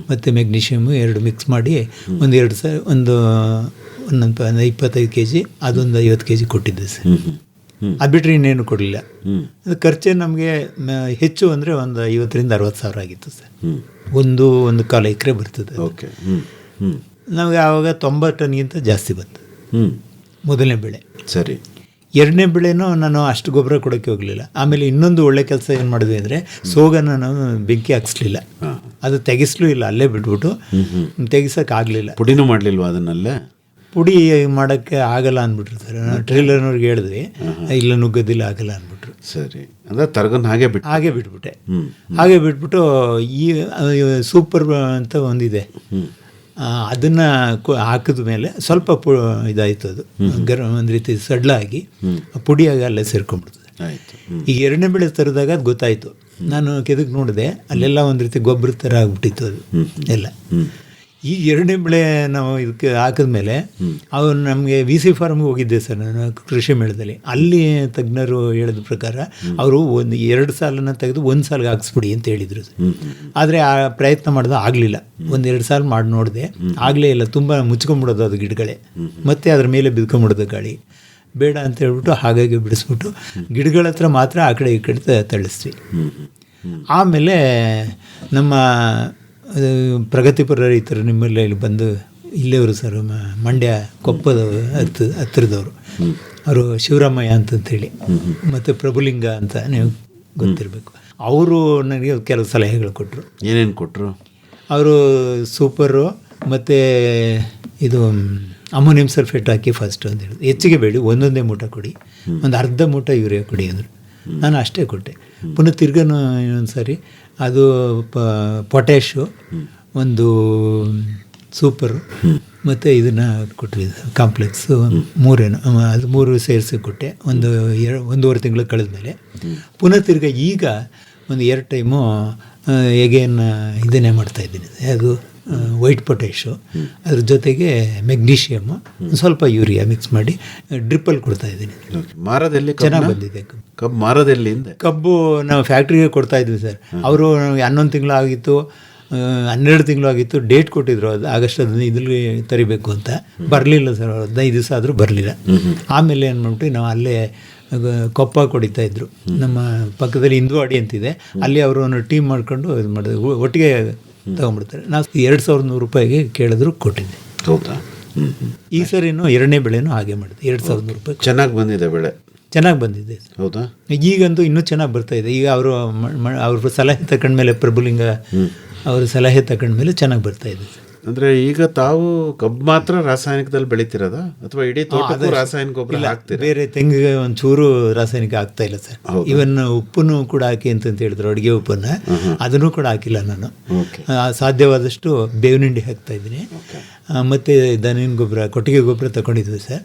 ಮತ್ತು ಮೆಗ್ನೀಷಿಯಮು 2 ಮಿಕ್ಸ್ ಮಾಡಿ ಒಂದು 25 kg ಅದೊಂದು 50 kg ಕೊಟ್ಟಿದ್ದೆ ಸರ್. ಅದು ಬಿಟ್ಟರೆ ಇನ್ನೇನು ಕೊಡಲಿಲ್ಲ. ಅದು ಖರ್ಚು ನಮಗೆ ಹೆಚ್ಚು ಅಂದರೆ ಒಂದು 50,000-60,000 ಸಾವಿರ ಆಗಿತ್ತು ಸರ್. 1.25 ಎಕರೆ ಬರ್ತದೆ. ಓಕೆ. ನಮಗೆ ಆವಾಗ 90 ಟನ್ಗಿಂತ ಜಾಸ್ತಿ ಬಂತು ಮೊದಲನೇ ಬೆಳೆ. ಸರಿ. ಎರಡನೇ ಬೆಳೆನೂ ನಾನು ಅಷ್ಟು ಗೊಬ್ಬರ ಕೊಡೋಕ್ಕೆ ಹೋಗಲಿಲ್ಲ. ಆಮೇಲೆ ಇನ್ನೊಂದು ಒಳ್ಳೆ ಕೆಲಸ ಏನು ಮಾಡಿದ್ವಿ ಅಂದರೆ ಸೋಗನ ನಾನು ಬೆಂಕಿ ಹಾಕ್ಸ್ಲಿಲ್ಲ, ಅದು ತೆಗಿಸ್ಲೂ ಇಲ್ಲ, ಅಲ್ಲೇ ಬಿಟ್ಬಿಟ್ಟು ತೆಗಿಸೋಕ್ಕಾಗಲಿಲ್ಲ. ಪುಡಿನೂ ಮಾಡಲಿಲ್ವ ಅದನ್ನಲ್ಲೇ? ಪುಡಿ ಮಾಡೋಕ್ಕೆ ಆಗಲ್ಲ ಅಂದ್ಬಿಟ್ರು ಸರ್. ಟ್ರೇಲರ್ನವ್ರಿಗೆ ಹೇಳಿದ್ವಿ, ಇಲ್ಲ ನುಗ್ಗೋದಿಲ್ಲ, ಆಗಲ್ಲ ಅಂದ್ಬಿಟ್ರು. ಸರಿ. ಅಂದರೆ ತರಗನ್ ಹಾಗೆ ಬಿಟ್ಬಿಟ್ಟೆ. ಹಾಗೆ ಬಿಟ್ಬಿಟ್ಟು ಈ ಸೂಪರ್ ಅಂತ ಒಂದಿದೆ, ಅದನ್ನು ಹಾಕಿದ ಮೇಲೆ ಸ್ವಲ್ಪ ಇದಾಯಿತು, ಅದು ಒಂದು ರೀತಿ ಸಡ್ಲಾಗಿ ಪುಡಿಯಾಗಿ ಅಲ್ಲೇ ಸೇರ್ಕೊಂಡ್ಬಿಡ್ತದೆ. ಈಗ ಎರಡನೇ ಬೆಳೆ ತರಿದಾಗ ಅದು ಗೊತ್ತಾಯಿತು. ನಾನು ಕೆದಕ್ಕೆ ನೋಡಿದೆ, ಅಲ್ಲೆಲ್ಲ ಒಂದು ರೀತಿ ಗೊಬ್ಬರ ಥರ ಆಗ್ಬಿಟ್ಟಿತ್ತು ಅದು ಎಲ್ಲ. ಈ ಎರಡನೇ ಬೆಳೆ ನಾವು ಇದಕ್ಕೆ ಹಾಕಿದ್ಮೇಲೆ ಅವ್ರು ನಮಗೆ VC ಫಾರ್ಮ್ಗೆ ಹೋಗಿದ್ದೆ ಸರ್ ನಾನು, ಕೃಷಿ ಮೇಳದಲ್ಲಿ. ಅಲ್ಲಿ ತಜ್ಞರು ಹೇಳಿದ ಪ್ರಕಾರ ಅವರು 2 ಸಾಲನ್ನು ತೆಗೆದು 1 ಸಾಲಿಗೆ ಹಾಕಿಸ್ಬಿಡಿ ಅಂತ ಹೇಳಿದರು. ಆದರೆ ಆ ಪ್ರಯತ್ನ ಮಾಡಿದ ಆಗಲಿಲ್ಲ. 1-2 ಸಾಲು ಮಾಡಿ ನೋಡಿದೆ, ಆಗಲೇ ಇಲ್ಲ, ತುಂಬ ಮುಚ್ಕೊಂಡ್ಬಿಡೋದು ಅದು ಗಿಡಗಳೇ, ಮತ್ತೆ ಅದ್ರ ಮೇಲೆ ಬಿದ್ಕೊಂಡ್ಬಿಡೋದು ಗಾಳಿ. ಬೇಡ ಅಂತ ಹೇಳ್ಬಿಟ್ಟು ಹಾಗಾಗಿ ಬಿಡಿಸ್ಬಿಟ್ಟು ಗಿಡಗಳ ಹತ್ರ ಮಾತ್ರ ಆ ಕಡೆ ಈ ಕಡೆ ತಳಿಸ್ತೀವಿ. ಆಮೇಲೆ ನಮ್ಮ ಪ್ರಗತಿಪರ ರೈತರು ನಿಮ್ಮಲ್ಲಿ ಇಲ್ಲಿ ಬಂದು ಇಲ್ಲೇವರು ಸರ್, ಮಂಡ್ಯ ಕೊಪ್ಪದವರು ಹತ್ತಿರದವರು, ಅವರು ಶಿವರಾಮಯ್ಯ ಅಂತಂತೇಳಿ ಮತ್ತು ಪ್ರಭುಲಿಂಗ ಅಂತ ನೀವು ಗೊತ್ತಿರಬೇಕು. ಅವರು ನನಗೆ ಕೆಲವು ಸಲಹೆಗಳು ಕೊಟ್ಟರು. ಏನೇನು ಕೊಟ್ಟರು ಅವರು? ಸೂಪರು ಮತ್ತು ಇದು ಅಮೋನಿಯಂ ಸಲ್ಫೇಟ್ ಹಾಕಿ ಫಸ್ಟ್ ಅಂತ ಹೇಳಿದ್ರು. ಹೆಚ್ಚಿಗೆ ಬೇಡಿ, ಒಂದೊಂದೇ ಮೂಟ ಕೊಡಿ, ಒಂದು ಅರ್ಧ ಮೂಟ ಯೂರಿಯಾ ಕೊಡಿ ಅಂದರು. ನಾನು ಅಷ್ಟೇ ಕೊಟ್ಟೆ. ಪುನಃ ತಿರ್ಗನು ಇನ್ನೊಂದು ಸಾರಿ ಅದು ಪೊಟ್ಯಾಶು, ಒಂದು ಸೂಪರು ಮತ್ತು ಇದನ್ನು ಕೊಟ್ಟರೆ ಕಾಂಪ್ಲೆಕ್ಸು, ಮೂರೇನು ಅದು 3 ಸೇರಿಸಿ ಕೊಟ್ಟೆ. 1.5 ತಿಂಗಳು ಕಳೆದ ಮೇಲೆ ಪುನಃ ತಿರ್ಗ ಈಗ ಒಂದು 2 ಟೈಮು ಎಗೇನ್ ಇದನ್ನೇ ಮಾಡ್ತಾಯಿದ್ದೀನಿ. ಅದು ವೈಟ್ ಪೊಟ್ಯಾಶು, ಅದ್ರ ಜೊತೆಗೆ ಮೆಗ್ನೀಷಿಯಮ್ಮು, ಸ್ವಲ್ಪ ಯೂರಿಯಾ ಮಿಕ್ಸ್ ಮಾಡಿ ಡ್ರಿಪ್ಪಲ್ಲಿ ಕೊಡ್ತಾಯಿದ್ದೀನಿ. ಮಾರದಲ್ಲಿ ಚೆನ್ನಾಗಿ ಬಂದಿದೆ ಕಬ್ಬು. ಮಾರದಲ್ಲಿ ಕಬ್ಬು ನಾವು ಫ್ಯಾಕ್ಟ್ರಿಗೆ ಕೊಡ್ತಾಯಿದ್ವಿ ಸರ್. ಅವರು 11 ತಿಂಗಳು ಆಗಿತ್ತು, 12 ತಿಂಗಳು ಆಗಿತ್ತು, ಡೇಟ್ ಕೊಟ್ಟಿದ್ರು, ಅದು ಆಗಸ್ಟ್ 15 ತರಿಬೇಕು ಅಂತ. ಬರಲಿಲ್ಲ ಸರ್, 15 ದಿವಸ ಆದರೂ ಬರಲಿಲ್ಲ. ಆಮೇಲೆ ಏನು ಮಾಡ್ಬಿಟ್ಟು ನಾವು ಅಲ್ಲೇ ಕೊಪ್ಪ ಕೊಡಿತಾಯಿದ್ರು. ನಮ್ಮ ಪಕ್ಕದಲ್ಲಿ ಹಿಂದುವಾಡಿ ಅಂತಿದೆ, ಅಲ್ಲಿ ಅವರು ಒಂದು ಟೀಮ್ ಮಾಡ್ಕೊಂಡು ಇದು ಮಾಡಿದ್ರು, ಒಟ್ಟಿಗೆ ತೊಗೊಂಡ್ಬಿಡ್ತಾರೆ. ನಾವು 2,100 ರೂಪಾಯಿಗೆ ಕೇಳಿದ್ರು ಕೊಟ್ಟಿದ್ದೆ. ಹೌದಾ? ಈ ಸರಿನೂ ಎರಡನೇ ಬೆಳೆನೂ ಹಾಗೆ ಮಾಡಿದೆ. 2,100 ರೂಪಾಯಿ. ಚೆನ್ನಾಗಿ ಬಂದಿದೆ ಬೆಳೆ? ಚೆನ್ನಾಗಿ ಬಂದಿದೆ. ಹೌದಾ? ಈಗಂತೂ ಇನ್ನೂ ಚೆನ್ನಾಗಿ ಬರ್ತಾಯಿದೆ. ಈಗ ಅವ್ರ ಸಲಹೆ ತಗೊಂಡ್ಮೇಲೆ, ಪ್ರಭುಲಿಂಗ ಅವ್ರ ಸಲಹೆ ತಗೊಂಡ್ಮೇಲೆ ಚೆನ್ನಾಗಿ ಬರ್ತಾಯಿದೆ. ಅಂದರೆ ಈಗ ತಾವು ಕಬ್ಬು ಮಾತ್ರ ರಾಸಾಯನಿಕದಲ್ಲಿ ಬೆಳಿತಿರೋದ ಅಥವಾ ಇಡೀ ತೋಟಕ್ಕೂ ರಾಸಾಯನಿಕ ಗೊಬ್ಬರ ಹಾಕ್ತೀರಾ? ಬೇರೆ ತೆಂಗಿಗೆ ಒಂಚೂರು ರಾಸಾಯನಿಕ ಆಗ್ತಾ ಇಲ್ಲ ಸರ್. ಇವನ್ ಉಪ್ಪನ್ನು ಕೂಡ ಹಾಕಿ ಅಂತ ಹೇಳಿದ್ರು, ಅಡುಗೆ ಉಪ್ಪನ್ನು, ಅದನ್ನು ಕೂಡ ಹಾಕಿಲ್ಲ ನಾನು. ಸಾಧ್ಯವಾದಷ್ಟು ಬೇವಿನ ಹಿಂಡಿ ಹಾಕ್ತಾ ಇದ್ದೀನಿ. ಮತ್ತು ದನಿನ ಗೊಬ್ಬರ, ಕೊಟ್ಟಿಗೆ ಗೊಬ್ಬರ ತಗೊಂಡಿದ್ವಿ ಸರ್,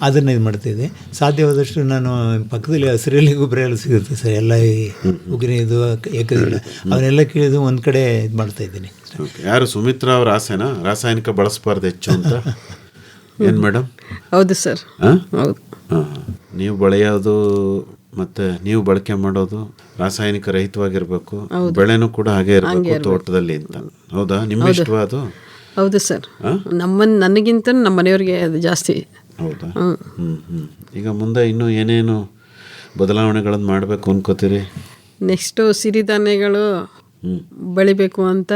ಅದನ್ನು ಇದು ಮಾಡ್ತಾಯಿದ್ದೆ. ಸಾಧ್ಯವಾದಷ್ಟು ನಾನು ಪಕ್ಕದಲ್ಲಿ ಹಸಿರಲ್ಲಿ ಗೊಬ್ಬರ ಎಲ್ಲ ಸಿಗುತ್ತೆ ಸರ್, ಎಲ್ಲ ಉಗಿರಿದು ಏಕದಿಲ್ಲ ಅವನ್ನೆಲ್ಲ ಕೇಳಿದು ಒಂದು ಕಡೆ ಇದು ಮಾಡ್ತಾಯಿದ್ದೀನಿ. ಯಾರು ಸುಮಿತ್ರಾ ಅವ್ರ ಆಸೆನಾ ರಾಸಾಯನಿಕ ಬಳಸಬಾರ್ದು ಹೆಚ್ಚು ಅಂತ? ಏನು ಮೇಡಮ್? ಹೌದು ಸರ್. ಹೌದು. ನೀವು ಬೆಳೆಯೋದು ಮತ್ತು ನೀವು ಬಳಕೆ ಮಾಡೋದು ರಾಸಾಯನಿಕ ರಹಿತವಾಗಿರಬೇಕು, ಬೆಳೆನೂ ಕೂಡ ಹಾಗೆ ಇರಬೇಕು ತೋಟದಲ್ಲಿ ಅಂತ. ಹೌದಾ? ನಿಮ್ಮ ಇಷ್ಟವಾ ಅದು? ಹೌದು ಸರ್. ನನಗಿಂತ ನಮ್ಮ ಮನೆಯವ್ರಿಗೆ ಅದು ಜಾಸ್ತಿ. ಹೌದಾ? ಈಗ ಮುಂದೆ ಇನ್ನೂ ಏನೇನು ಬದಲಾವಣೆಗಳನ್ನು ಮಾಡಬೇಕು ಅನ್ಕೋತೀರಿ? ನೆಕ್ಸ್ಟು ಸಿರಿಧಾನ್ಯಗಳು ಬೆಳಿಬೇಕು ಅಂತ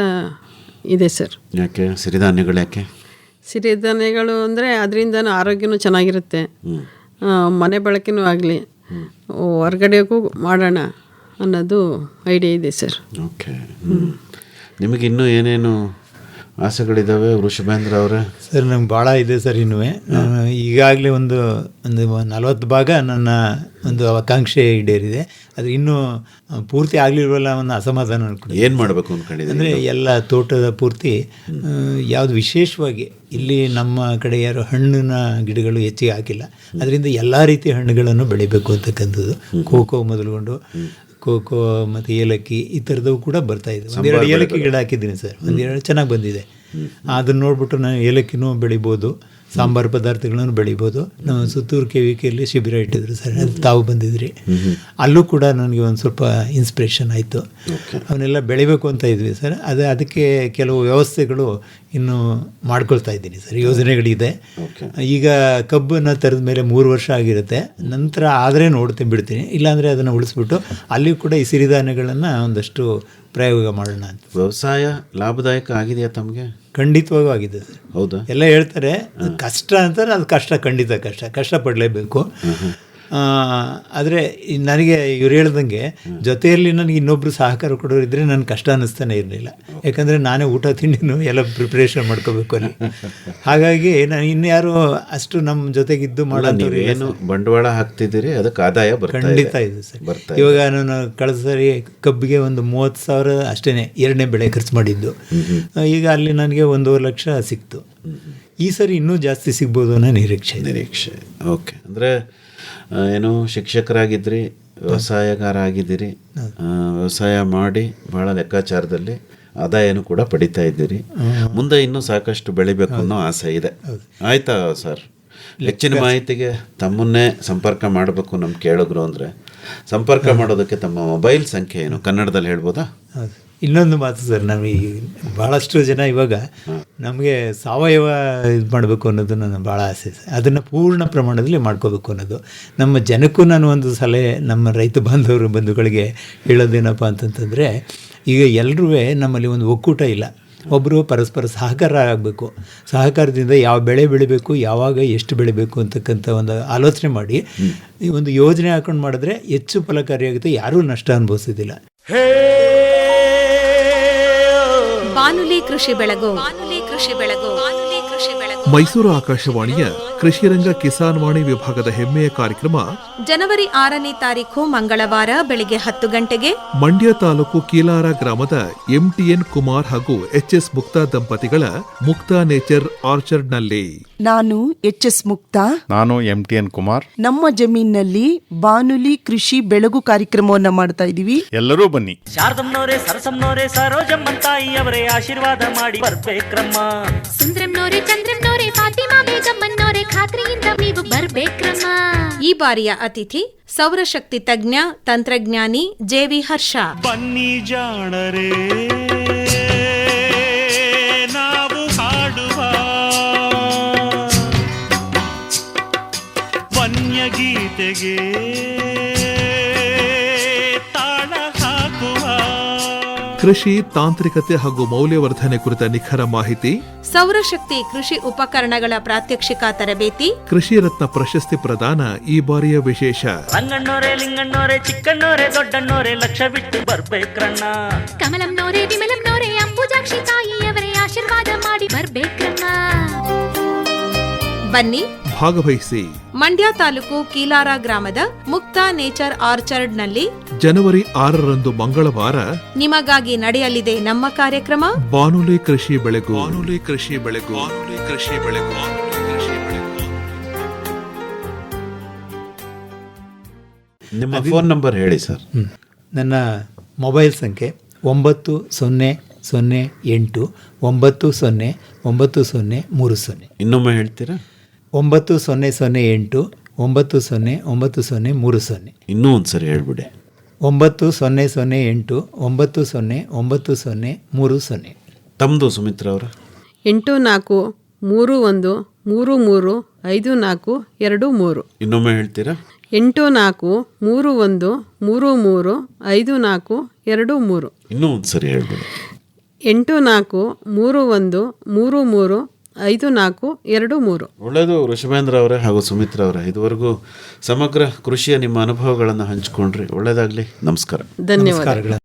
ಇದೆ ಸರ್. ಯಾಕೆ ಸಿರಿಧಾನ್ಯಗಳು? ಯಾಕೆ ಸಿರಿಧಾನ್ಯಗಳು ಅಂದರೆ ಅದರಿಂದ ಆರೋಗ್ಯನೂ ಚೆನ್ನಾಗಿರುತ್ತೆ, ಮನೆ ಬಳಕೆನೂ ಆಗಲಿ, ಹೊರ್ಗಡೆಗೂ ಮಾಡೋಣ ಅನ್ನೋದು ಐಡಿಯಾ ಇದೆ ಸರ್. ಓಕೆ. ನಿಮಗೆ ಇನ್ನೂ ಏನೇನು ಆಸೆಗಳಿದ್ದಾವೆ ವೃಷಭೇಂದ್ರ ಅವರೇ? ಸರ್ ನಂಗೆ ಭಾಳ ಇದೆ ಸರ್. ಇನ್ನೂ ಈಗಾಗಲೇ ಒಂದು 40 ಭಾಗ ನನ್ನ ಒಂದು ಆಕಾಂಕ್ಷೆ ಈಡೇರಿದೆ. ಅದು ಇನ್ನೂ ಪೂರ್ತಿ ಆಗಲಿಲ್ವಲ್ಲ, ಒಂದು ಅಸಮಾಧಾನ ಅನ್ಕೊಂಡು. ಏನು ಮಾಡಬೇಕು ಅಂದ್ಕೊಂಡಿದ್ದೀನಿ ಅಂದರೆ ಎಲ್ಲ ತೋಟದ ಪೂರ್ತಿ ಯಾವುದು ವಿಶೇಷವಾಗಿ ಇಲ್ಲಿ ನಮ್ಮ ಕಡೆ ಯಾರು ಹಣ್ಣಿನ ಗಿಡಗಳು ಹೆಚ್ಚಿಗೆ ಹಾಕಿಲ್ಲ, ಅದರಿಂದ ಎಲ್ಲ ರೀತಿಯ ಹಣ್ಣುಗಳನ್ನು ಬೆಳಿಬೇಕು ಅಂತಕ್ಕಂಥದ್ದು. ಕೋಕೋ ಮೊದಲುಗೊಂಡು ಕೋಕೋ ಮತ್ತು ಏಲಕ್ಕಿ ಈ ಥರದವು ಕೂಡ ಬರ್ತಾಯಿದೆ. 1-2 ಏಲಕ್ಕಿ ಗಿಡ ಹಾಕಿದ್ದೀನಿ ಸರ್, 1-2 ಚೆನ್ನಾಗಿ ಬಂದಿದೆ. ಅದನ್ನು ನೋಡ್ಬಿಟ್ಟು ನಾನು ಏಲಕ್ಕಿನೂ ಬೆಳಿಬೋದು, ಸಾಂಬಾರು ಪದಾರ್ಥಗಳನ್ನು ಬೆಳಿಬೋದು. ನಾವು ಸುತ್ತೂರು KVKಯಲ್ಲಿ ಶಿಬಿರ ಇಟ್ಟಿದ್ರು ಸರ್, ಅದು ತಾವು ಬಂದಿದ್ರಿ. ಅಲ್ಲೂ ಕೂಡ ನನಗೆ ಒಂದು ಸ್ವಲ್ಪ ಇನ್ಸ್ಪಿರೇಷನ್ ಆಯಿತು. ಅವನ್ನೆಲ್ಲ ಬೆಳಿಬೇಕು ಅಂತ ಇದ್ವಿ ಸರ್. ಅದಕ್ಕೆ ಕೆಲವು ವ್ಯವಸ್ಥೆಗಳು ಇನ್ನು ಮಾಡ್ಕೊಳ್ತಾ ಇದ್ದೀನಿ ಸರ್, ಯೋಜನೆಗಳಿದೆ. ಈಗ ಕಬ್ಬನ್ನು ತರದ ಮೇಲೆ 3 ವರ್ಷ ಆಗಿರುತ್ತೆ, ನಂತರ ಆದರೆ ನೋಡ್ತೀನಿ ಬಿಡ್ತೀನಿ, ಇಲ್ಲಾಂದರೆ ಅದನ್ನು ಉಳಿಸ್ಬಿಟ್ಟು ಅಲ್ಲಿ ಕೂಡ ಈ ಸಿರಿಧಾನ್ಯಗಳನ್ನು ಒಂದಷ್ಟು ಪ್ರಯೋಗ ಮಾಡೋಣ ಅಂತ. ವ್ಯವಸಾಯ ಲಾಭದಾಯಕ ಆಗಿದೆಯಾ ತಮಗೆ? ಖಂಡಿತವಾಗೂ ಆಗಿದೆ ಸರ್. ಹೌದಾ? ಎಲ್ಲ ಹೇಳ್ತಾರೆ ಕಷ್ಟ ಅಂತಾರೆ, ಅದು ಕಷ್ಟ, ಖಂಡಿತ ಕಷ್ಟಪಡಲೇಬೇಕು. ಆದರೆ ನನಗೆ ಇವ್ರು ಹೇಳ್ದಂಗೆ ಜೊತೆಯಲ್ಲಿ ನನಗೆ ಇನ್ನೊಬ್ಬರು ಸಹಕಾರ ಕೊಡೋರಿದ್ದರೆ ನನಗೆ ಕಷ್ಟ ಅನ್ನಿಸ್ತಾನೆ ಇರಲಿಲ್ಲ. ಯಾಕಂದರೆ ನಾನೇ ಊಟ ತಿಂಡಿನೂ ಎಲ್ಲ ಪ್ರಿಪ್ರೇಷನ್ ಮಾಡ್ಕೋಬೇಕು ಅಲ್ಲಿ. ಹಾಗಾಗಿ ನಾನು ಇನ್ಯಾರು ಅಷ್ಟು ನಮ್ಮ ಜೊತೆಗಿದ್ದು ಮಾಡೋಂಥವ್ರು ಏನು ಬಂಡವಾಳ ಹಾಕ್ತಿದ್ದೀರಿ ಅದಕ್ಕೆ ಆದಾಯ ಖಂಡಿತ ಇದೆ ಸರ್. ಇವಾಗ ನಾನು ಕಳೆದ ಸರಿ ಕಬ್ಬಿಗೆ ಒಂದು 30,000 ಅಷ್ಟೇ 2ನೇ ಬೆಳೆ ಖರ್ಚು ಮಾಡಿದ್ದು. ಈಗ ಅಲ್ಲಿ ನನಗೆ 1.5 ಲಕ್ಷ ಸಿಕ್ತು. ಈ ಸರಿ ಇನ್ನೂ ಜಾಸ್ತಿ ಸಿಗ್ಬೋದು ಅನ್ನೋ ನಿರೀಕ್ಷೆ. ಓಕೆ. ಅಂದರೆ ಏನು ಶಿಕ್ಷಕರಾಗಿದ್ರಿ, ವ್ಯವಸಾಯಗಾರ ಆಗಿದ್ದೀರಿ, ವ್ಯವಸಾಯ ಮಾಡಿ ಭಾಳ ಲೆಕ್ಕಾಚಾರದಲ್ಲಿ ಆದಾಯನೂ ಕೂಡ ಪಡಿತಾ ಇದ್ದೀರಿ. ಮುಂದೆ ಇನ್ನೂ ಸಾಕಷ್ಟು ಬೆಳಿಬೇಕು ಅನ್ನೋ ಆಸೆ ಇದೆ. ಆಯಿತಾ ಸರ್? ಹೆಚ್ಚಿನ ಮಾಹಿತಿಗೆ ತಮ್ಮನ್ನೇ ಸಂಪರ್ಕ ಮಾಡಬೇಕು ನಮ್ಮ ಕೇಳಿದ್ರು ಅಂದರೆ ಸಂಪರ್ಕ ಮಾಡೋದಕ್ಕೆ ತಮ್ಮ ಮೊಬೈಲ್ ಸಂಖ್ಯೆ ಏನು ಕನ್ನಡದಲ್ಲಿ ಹೇಳ್ಬೋದಾ? ಇನ್ನೊಂದು ಮಾತು ಸರ್, ನಮಗೆ ಭಾಳಷ್ಟು ಜನ ಇವಾಗ ನಮಗೆ ಸಾವಯವ ಇದು ಮಾಡಬೇಕು ಅನ್ನೋದು ನನ್ನ ಭಾಳ ಆಸೆ ಸರ್. ಅದನ್ನು ಪೂರ್ಣ ಪ್ರಮಾಣದಲ್ಲಿ ಮಾಡ್ಕೋಬೇಕು ಅನ್ನೋದು ನಮ್ಮ ಜನಕ್ಕೂ ನಾನು ಒಂದು ಸಲಹೆ ನಮ್ಮ ರೈತ ಬಂಧುಗಳಿಗೆ ಹೇಳೋದೇನಪ್ಪ ಅಂತಂತಂದರೆ, ಈಗ ಎಲ್ಲರೂ ನಮ್ಮಲ್ಲಿ ಒಂದು ಒಕ್ಕೂಟ ಇಲ್ಲ. ಒಬ್ಬರು ಪರಸ್ಪರ ಸಹಕಾರ ಆಗಬೇಕು. ಸಹಕಾರದಿಂದ ಯಾವ ಬೆಳೆ ಬೆಳಿಬೇಕು, ಯಾವಾಗ ಎಷ್ಟು ಬೆಳಿಬೇಕು ಅಂತಕ್ಕಂಥ ಒಂದು ಆಲೋಚನೆ ಮಾಡಿ ಈ ಒಂದು ಯೋಜನೆ ಹಾಕೊಂಡು ಮಾಡಿದ್ರೆ ಹೆಚ್ಚು ಫಲಕಾರಿಯಾಗುತ್ತೆ, ಯಾರೂ ನಷ್ಟ ಅನುಭವಿಸೋದಿಲ್ಲ. ಬಾನುಲಿ ಕೃಷಿ ಬೆಳಗು. ಮೈಸೂರು ಆಕಾಶವಾಣಿಯ ಕೃಷಿರಂಗ ಕಿಸಾನ್ ವಾಣಿ ವಿಭಾಗದ ಹೆಮ್ಮೆಯ ಕಾರ್ಯಕ್ರಮ ಜನವರಿ 6ನೇ ತಾರೀಖು ಮಂಗಳವಾರ ಬೆಳಿಗ್ಗೆ 10 ಗಂಟೆಗೆ ಮಂಡ್ಯ ತಾಲೂಕು ಕೀಲಾರ ಗ್ರಾಮದ MTN ಕುಮಾರ್ ಹಾಗೂ HS ಮುಕ್ತಾ ದಂಪತಿಗಳ ಮುಕ್ತಾ ನೇಚರ್ ಆರ್ಚರ್ಡ್ನಲ್ಲಿ. ನಾನು HS ಮುಕ್ತಾ. ನಾನು MTN ಕುಮಾರ್. ನಮ್ಮ ಜಮೀನಿನಲ್ಲಿ ಬಾನುಲಿ ಕೃಷಿ ಬೆಳಗು ಕಾರ್ಯಕ್ರಮವನ್ನ ಮಾಡ್ತಾ ಇದೀವಿ. ಎಲ್ಲರೂ ಬನ್ನಿ. ಶಾರದಮ್ಮನವರೇ, ಸರಸಮ್ಮನವರೇ, ಸರೋಜಮ್ಮನ್ ತಾಯಿಯವರೇ ಆಶೀರ್ವಾದ ಮಾಡಿ ಬರ್ಬೇಕ್ರಮ್ಮ. ಸುಂದ್ರಮ್ನವರೇ, ಚಂದ್ರಮ್ನವರೇ, ಫಾತಿಮಾ ಬೇಗಮ್ಮನವರೇ, ಖಾತ್ರಿಯಿಂದ ನೀವು ಬರ್ಬೇಕ್ರಮ್ಮ. ಈ ಬಾರಿಯ ಅತಿಥಿ ಸೌರಶಕ್ತಿ ತಜ್ಞ ತಂತ್ರಜ್ಞಾನಿ JV ಹರ್ಷ. ಬನ್ನಿ ಜಾಣರೇ, ನಾವು ಹಾಡುವ ವನ್ಯ ಗೀತೆಗೆ ತಾಳ ಹಾಕುವ. ಕೃಷಿ ತಾಂತ್ರಿಕತೆ ಹಾಗೂ ಮೌಲ್ಯವರ್ಧನೆ ಕುರಿತ ನಿಖರ ಮಾಹಿತಿ, ಸೌರಶಕ್ತಿ ಕೃಷಿ ಉಪಕರಣಗಳ ಪ್ರಾತ್ಯಕ್ಷಿಕ ತರಬೇತಿ, ಕೃಷಿ ರತ್ನ ಪ್ರಶಸ್ತಿ ಪ್ರದಾನ ಈ ಬಾರಿಯ ವಿಶೇಷ. ರಂಗಣ್ಣೋರೇ, ಲಿಂಗಣ್ಣೋರೇ, ಚಿಕ್ಕಣ್ಣೋರೇ, ದೊಡ್ಡಣ್ಣೋರೇ, ಲಕ್ಷ ಬಿಟ್ಟು ಬರ್ಬೇಕ್ರಣ್ಣ. ಕಮಲಮ್ನವರೇ, ವಿಮಲಮ್ನವರೇ, ಅಂಬುಜಾಕ್ಷಿ ತಾಯಿಯವರೇ ಆಶೀರ್ವಾದ ಮಾಡಿ ಬರ್ಬೇಕ್ರಮ್ಮ. ಬನ್ನಿ, ಭಾಗವಹಿಸಿ. ಮಂಡ್ಯ ತಾಲೂಕು ಕೀಲಾರ ಗ್ರಾಮದ ಮುಕ್ತಾ ನೇಚರ್ ಆರ್ಚರ್ಡ್ನಲ್ಲಿ ಜನವರಿ 6ರಂದು ಮಂಗಳವಾರ ನಿಮಗಾಗಿ ನಡೆಯಲಿದೆ ನಮ್ಮ ಕಾರ್ಯಕ್ರಮ ಬಾನುಲಿ ಕೃಷಿ ಬೆಳಗು. ನಿಮ್ಮ ಫೋನ್ ನಂಬರ್ ಹೇಳಿ ಸರ್. ನನ್ನ ಮೊಬೈಲ್ ಸಂಖ್ಯೆ 9008909030. ಇನ್ನೊಮ್ಮೆ ಹೇಳ್ತೀರಾ? 9008909030. ಇನ್ನೂ ಒಂದು ಸರಿ ಹೇಳ್ಬಿಡಿ. 9008909030. ತಮ್ಮದು ಸುಮಿತ್ರಾ ಅವರ? 8431335423. ಇನ್ನೊಮ್ಮೆ ಹೇಳ್ತೀರಾ? 8431335423. ಇನ್ನೂ ಒಂದು ಸರಿ ಹೇಳ್ಬಿಡಿ. 8431335423. ಒಳ್ಳೆಯದು ಋಷಭೇಂದ್ರ ಅವರೇ ಹಾಗೂ ಸುಮಿತ್ರಾ ಅವರೇ, ಇದುವರೆಗೂ ಸಮಗ್ರ ಕೃಷಿಯ ನಿಮ್ಮ ಅನುಭವಗಳನ್ನು ಹಂಚಿಕೊಂಡ್ರಿ. ಒಳ್ಳೆಯದಾಗಲಿ. ನಮಸ್ಕಾರ. ಧನ್ಯವಾದಗಳು.